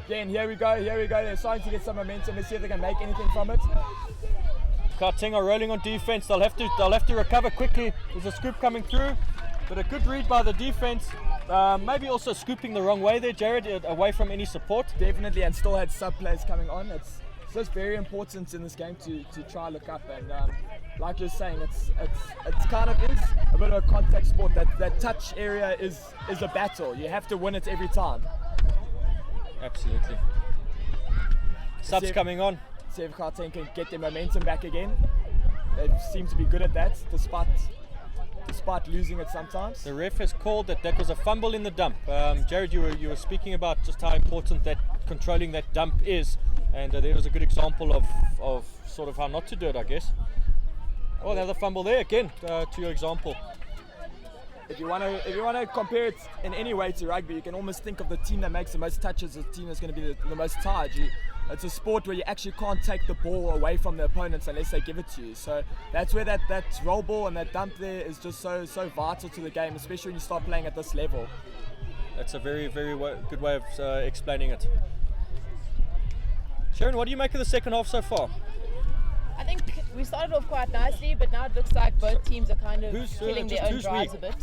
Again, here we go. They're starting to get some momentum. Let's see if they can make anything from it. Gauteng are rolling on defense. They'll have to recover quickly. There's a scoop coming through, but a good read by the defense. Maybe also scooping the wrong way there, Jared, away from any support. Definitely, and still had sub players coming on. It's just very important in this game to try look up, and like you're saying, it's kind of is a bit of a contact sport. That touch area is a battle. You have to win it every time. Absolutely. Subs coming on. See if Gauteng can get their momentum back again. They seem to be good at that, despite losing it sometimes. The ref has called that was a fumble in the dump. Jared, you were speaking about just how important that controlling that dump is, and there was a good example of sort of how not to do it, I guess. Oh, another fumble there again, to your example. If you want to compare it in any way to rugby, you can almost think of the team that makes the most touches as the team that's going to be the most tired. it's a sport where you actually can't take the ball away from the opponents unless they give it to you. So that's where that roll ball and that dump there is just so vital to the game, especially when you start playing at this level. That's a very, very good way of explaining it. Sharon, what do you make of the second half so far? I think we started off quite nicely, but now it looks like both teams are kind of killing their own drives a bit.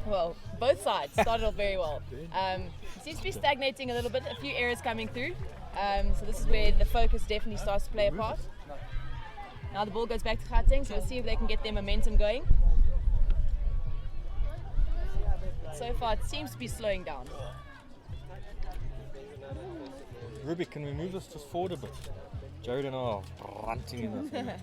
Well, both sides started off very well. Seems to be stagnating a little bit, a few errors coming through. So this is where the focus definitely starts to play a part. Now the ball goes back to Gauteng, so we'll see if they can get their momentum going. So far it seems to be slowing down. Ruby, can we move this just forward a bit? Jared and I are ranting in the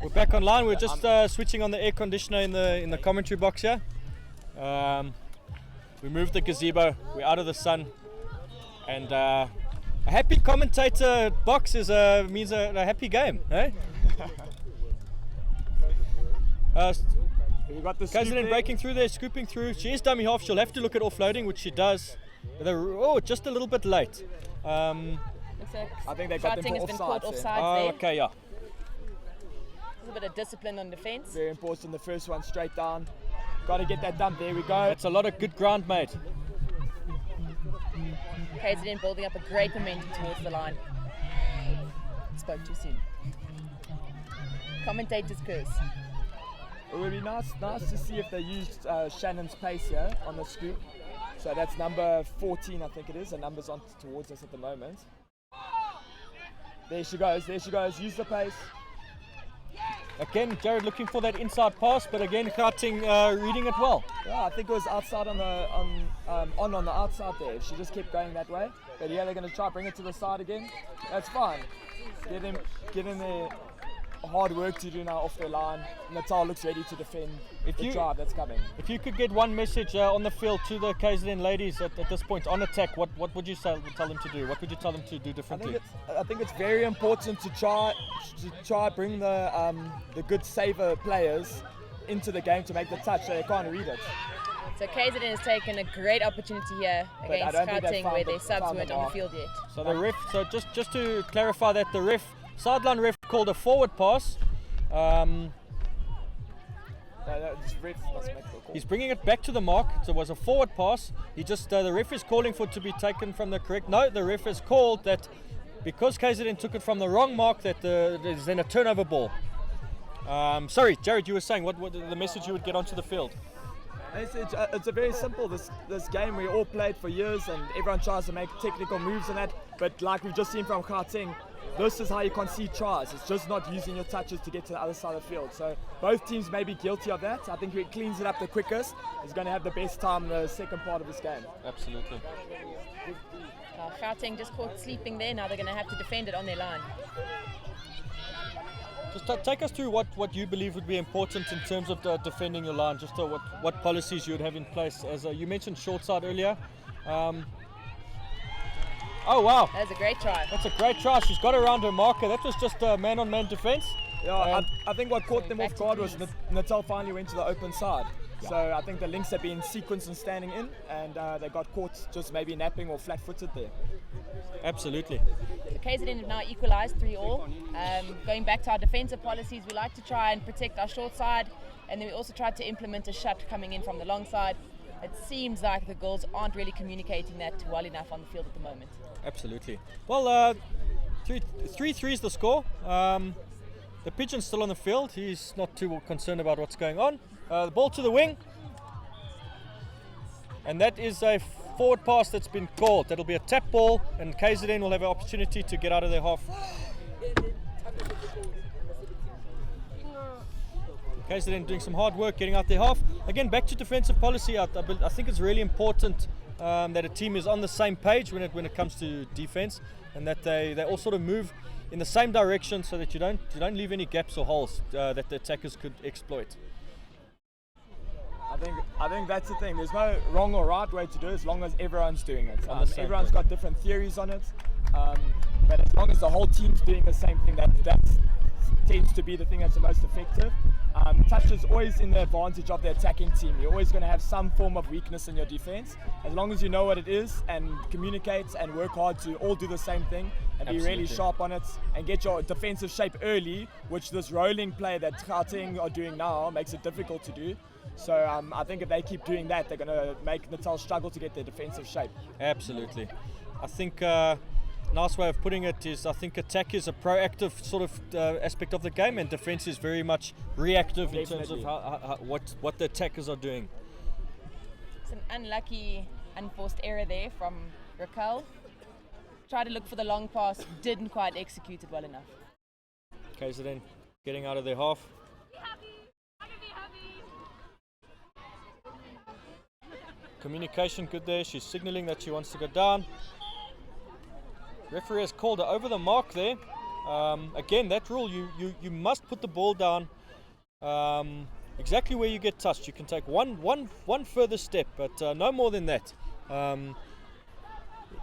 We're back online. We're just switching on the air conditioner in the commentary box here. We moved the gazebo. We're out of the sun, and a happy commentator box means a happy game, eh? We got the KZN breaking through there, scooping through. She is dummy half. She'll have to look at offloading, which she does. Just a little bit late. Looks like I think they got them Gauteng has been caught offside Oh, there. okay, yeah. There's a bit of discipline on defence. Very important, the first one straight down. Got to get that dump. There we go. That's a lot of good ground made. KZN building up a great momentum towards the line. Spoke too soon. Commentators curse. It would be nice to see if they used Shannon's pace here on the scoop. So that's number 14, I think it is. The number's on towards us at the moment. There she goes. Use the pace. Again, Jared looking for that inside pass, but again, Gauteng reading it well. Yeah, I think it was outside on the outside there. If she just kept going that way. But yeah, they're going to try bring it to the side again. That's fine. Get in their hard work to do now off their line. Natal looks ready to defend the drive that's coming. If you could get one message on the field to the KZN ladies at this point on attack, what would you tell them to do? What would you tell them to do differently? I think it's very important to try bring the good saver players into the game to make the touch so they can't read it. So KZN has taken a great opportunity here against Gauteng where their subs weren't on the field yet. So the ref, just to clarify that the sideline ref called a forward pass. He's bringing it back to the mark. So it was a forward pass. The ref is calling for it to be taken from the correct. No, the ref has called that because KZN took it from the wrong mark that there's then a turnover ball. Sorry, Jared, you were saying what the message you would get onto the field? It's a very simple. This game we all played for years, and everyone tries to make technical moves and that. But like we've just seen from Gauteng, this is how you concede tries. It's just not using your touches to get to the other side of the field. So both teams may be guilty of that. I think who cleans it up the quickest is going to have the best time in the second part of this game. Absolutely. Gauteng just caught sleeping there. Now they're going to have to defend it on their line. Just take us through what you believe would be important in terms of defending your line. Just what policies you would have in place. As you mentioned, short side earlier. Oh wow! That's a great try. That's a great try. She's got around her marker. That was just a man-on-man defence. Yeah, I think what caught them off guard was Natal finally went to the open side. Yeah. So I think the links have been sequenced and standing in, and they got caught just maybe napping or flat-footed there. Absolutely. The KZN have now equalised 3-3. Going back to our defensive policies, we like to try and protect our short side, and then we also tried to implement a shut coming in from the long side. It seems like the girls aren't really communicating that well enough on the field at the moment. Absolutely. Well, 3-3 is the score. The Pigeon's still on the field. He's not too concerned about what's going on. The ball to the wing. And that is a forward pass that's been called. That'll be a tap ball, and KZN will have an opportunity to get out of their half. KZN doing some hard work getting out their half. Again, back to defensive policy. I think it's really important that a team is on the same page when it comes to defense, and that they all sort of move in the same direction so that you don't leave any gaps or holes that the attackers could exploit. I think that's the thing. There's no wrong or right way to do it as long as everyone's doing it. On the same Everyone's page. got different theories on it, but as long as the whole team's doing the same thing, that tends to be the thing that's the most effective. Touch is always in the advantage of the attacking team. You're always going to have some form of weakness in your defense. As long as you know what it is and communicate and work hard to all do the same thing and be really Absolutely. sharp on it and get your defensive shape early, which this rolling play that Gauteng are doing now makes it difficult to do. So I think if they keep doing that, they're going to make Natal struggle to get their defensive shape. Absolutely. I think nice way of putting it is I think attack is a proactive sort of aspect of the game, and defense is very much reactive in terms of Definitely. what the attackers are doing. It's an unlucky, unforced error there from Raquel. Tried to look for the long pass, didn't quite execute it well enough. KZN getting out of their half. Communication good there. She's signaling that she wants to go down. Referee has called her over the mark there. Again, that rule, you must put the ball down exactly where you get touched. You can take one further step, but no more than that.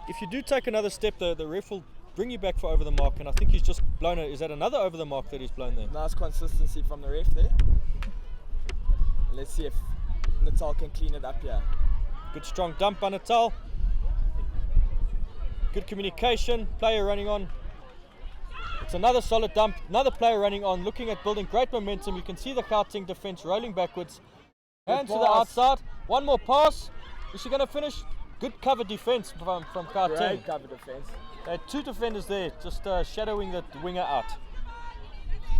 If you do take another step, the ref will bring you back for over the mark, and I think he's just blown it. Is that another over the mark that he's blown there? Nice consistency from the ref there. Let's see if Natal can clean it up here. Good strong dump by Natal. Good communication, player running on. It's another solid dump, another player running on, looking at building great momentum. You can see the Gauteng defense rolling backwards. Hand to the pass. outside, one more pass. Is she going to finish? Good cover defense from Gauteng. Great cover defense. They had two defenders there, just shadowing the winger out.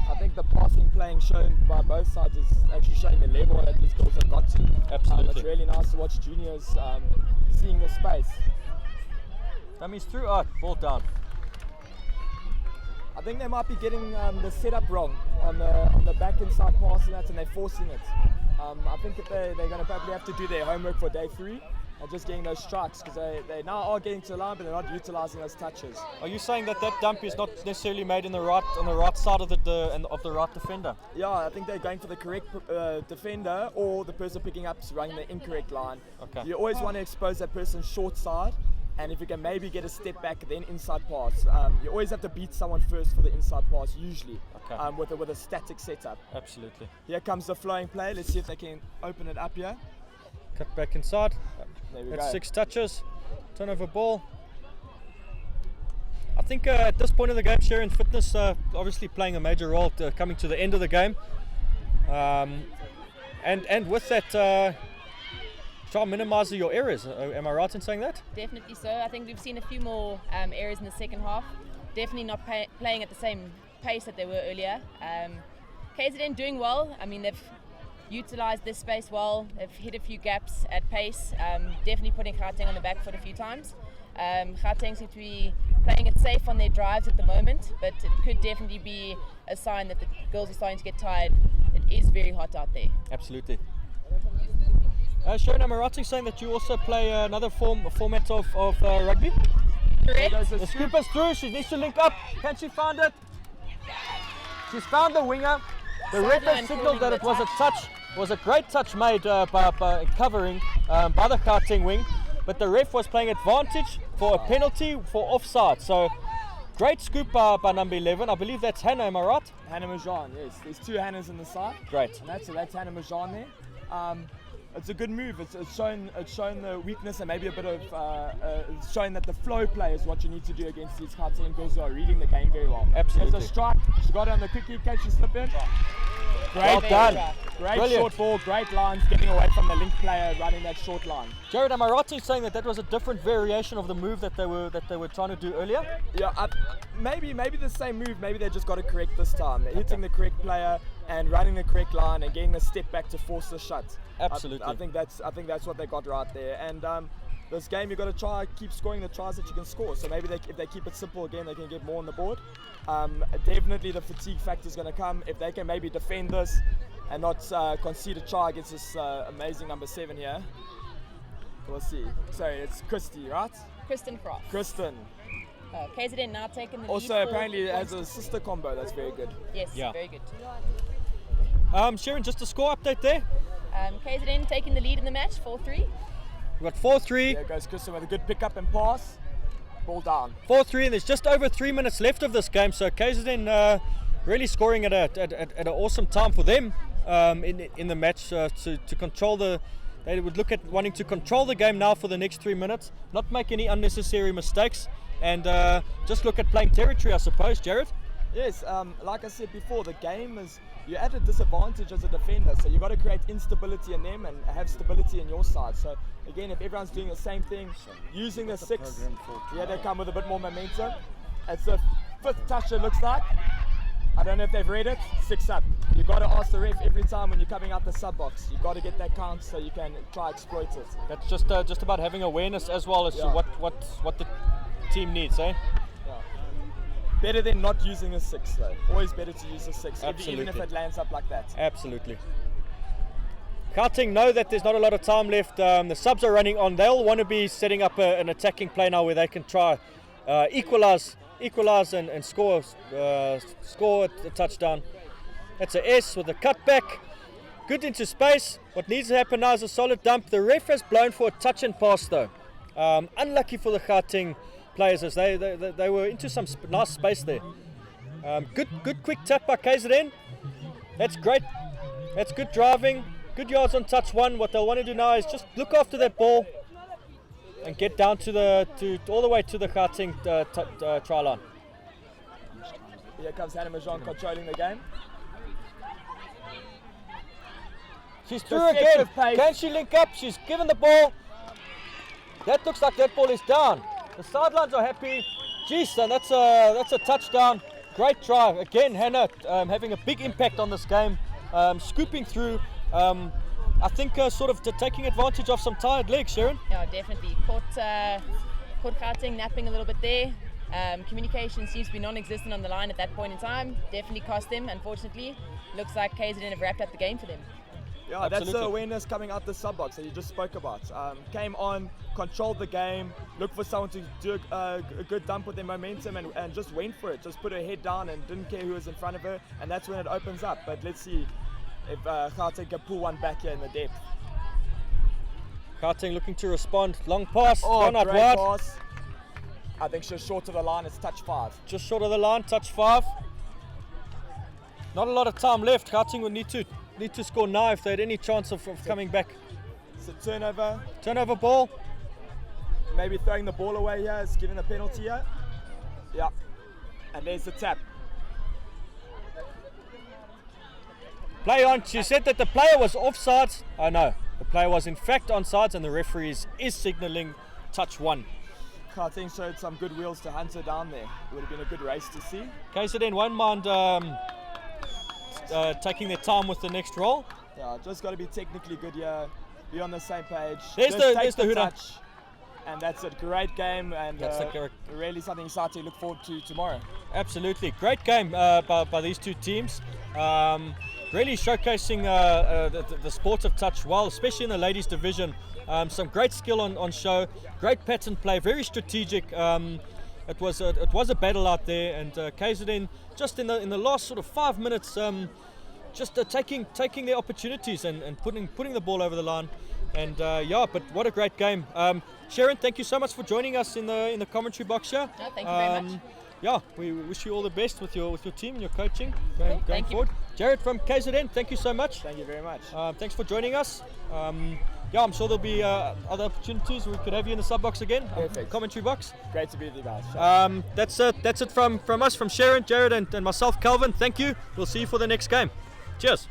I think the passing playing shown by both sides is actually showing the level that these girls have got to. Absolutely. It's really nice to watch juniors seeing the space. Dummies through, oh, ball down. I think they might be getting the setup wrong on the back inside pass and that, and they're forcing it. I think that they're going to probably have to do their homework for day 3 and just getting those strikes, because they now are getting to the line, but they're not utilising those touches. Are you saying that dump is not necessarily made on the right side of the right defender? Yeah, I think they're going for the correct defender, or the person picking up is running the incorrect line. Okay. You always want to expose that person's short side, and if you can maybe get a step back, then inside pass. You always have to beat someone first for the inside pass, usually, Okay. with a static setup. Absolutely. Here comes the flowing play. Let's see if they can open it up here. Cut back inside. There we That's go. 6 touches. Turnover ball. I think at this point of the game, Sharon, fitness obviously playing a major role coming to the end of the game. And with that, try and minimise your errors. Am I right in saying that? Definitely so. I think we've seen a few more errors in the second half. Definitely not playing at the same pace that they were earlier. KZN doing well. I mean, they've utilised this space well. They've hit a few gaps at pace. Definitely putting Gauteng on the back foot a few times. Gauteng seem to be playing it safe on their drives at the moment, but it could definitely be a sign that the girls are starting to get tired. It is very hot out there. Absolutely. Sharon, am I right in saying that you also play another format of rugby? Correct. The scooper's through. She needs to link up. Can she find it? She's found the winger. The ref has signalled that it was a touch. Was a great touch made by covering by the Gauteng wing, but the ref was playing advantage for a penalty for offside. So great scoop by number 11. I believe that's Hannah. Am I right? Hannah Majan, yes. There's 2 Hannahs in the side. Great. And that's Hannah Majan there. It's a good move. It's shown the weakness and maybe a bit of it's showing that the flow play is what you need to do against these Gauteng girls who are reading the game very well. Absolutely. There's a strike. She got it on the quickie. Can she slip in? Well done. Great Brilliant. short ball. Great lines. Getting away from the link player, running that short line. Jared, am I right in saying that was a different variation of the move that they were trying to do earlier? Yeah, maybe the same move. Maybe they just got it correct this time. They're hitting the correct player and running the correct line and getting a step back to force the shot. Absolutely. I think that's what they got right there. And this game, you've got to try keep scoring the tries that you can score. So maybe if they keep it simple again, they can get more on the board. Definitely the fatigue factor is going to come. If they can maybe defend this and not concede a try against this amazing number 7 here. We'll see. Sorry, it's Christy, right? Kristen Croft. Kristen. KZN now taking the lead. Also, apparently it has a sister combo. That's very good. Yes, Yeah. very good. Sharon, just a score update there. KZN taking the lead in the match, 4-3. We've got 4-3. There goes Christian with a good pickup and pass. Ball down. 4-3, and there's just over 3 minutes left of this game, so KZN really scoring at an awesome time for them in the match to control the. They would look at wanting to control the game now for the next 3 minutes, not make any unnecessary mistakes, and just look at playing territory, I suppose, Jared. Yes, like I said before, the game is, you're at a disadvantage as a defender, so you've got to create instability in them and have stability in your side. So again, if everyone's doing the same thing, using the 6, they come with a bit more momentum. It's the 5th touch, it looks like. I don't know if they've read it. 6 up. You've got to ask the ref every time when you're coming out the sub box. You've got to get that count so you can try exploit it. That's just about having awareness as well as to what the team needs, eh? Better than not using a 6 though. Always better to use a 6, even if Absolutely. it lands up like that. Absolutely. Gauteng know that there's not a lot of time left. The subs are running on. They'll want to be setting up an attacking play now where they can try equalize and score a touchdown. That's a S with a cutback. Good into space. What needs to happen now is a solid dump. The ref has blown for a touch and pass though. Unlucky for the Gauteng players as they were into some nice space there. Good quick tap by KZN. That's great. That's good driving. Good yards on touch 1. What they'll want to do now is just look after that ball and get down all the way to the Gauteng try line. Here comes Hannah Majan controlling the game. She's through again. Can she link up? She's given the ball. That looks like that ball is down. The sidelines are happy. Jeez, and that's a touchdown. Great try. Again, Hannah having a big impact on this game. Scooping through. I think sort of taking advantage of some tired legs, Sharon. Yeah, definitely. Caught Gauteng napping a little bit there. Communication seems to be non-existent on the line at that point in time. Definitely cost them, unfortunately. Looks like KZN have wrapped up the game for them. Yeah, Absolutely. That's the awareness coming out the sub box that you just spoke about. Came on, controlled the game, looked for someone to do a good dump with their momentum and just went for it. Just put her head down and didn't care who was in front of her, and that's when it opens up. But let's see if Gauteng can pull one back here in the depth. Gauteng looking to respond. Long pass, gone out great wide. pass. I think she's short of the line, it's touch 5. Just short of the line, touch 5. Not a lot of time left. Gauteng would need to score now if they had any chance of coming back. It's a turnover. Turnover ball. Maybe throwing the ball away here is giving a penalty here. Yeah. And there's the tap. Play on. She said that the player was offsides. Oh no, the player was in fact onside, and the referee is signalling touch 1. Gauteng showed some good wheels to hunt her down there. It would have been a good race to see. KZN won't mind taking their time with the next roll. Yeah, just got to be technically good here. Be on the same page. There's Just the- take there's the hooter. touch, and that's it. Great game, and That's the correct- really something exciting to look forward to tomorrow. Absolutely, great game by these two teams. Really showcasing the sport of touch well, especially in the ladies division. Some great skill on show, great pattern play, very strategic. It was a battle out there, and KZN just in the last sort of 5 minutes, just taking their opportunities and putting the ball over the line. And but what a great game. Sharon, thank you so much for joining us in the commentary box here. No, thank you very much. Yeah, we wish you all the best with your team and your coaching going Thank you. forward. Jared from KZN, thank you so much. Thank you very much. Thanks for joining us. I'm sure there'll be other opportunities we could have you in the sub box again, Perfect. commentary box. Great to be with you guys. That's it from us, from Sharon, Jared, and myself, Calvin. Thank you. We'll see you for the next game. Cheers.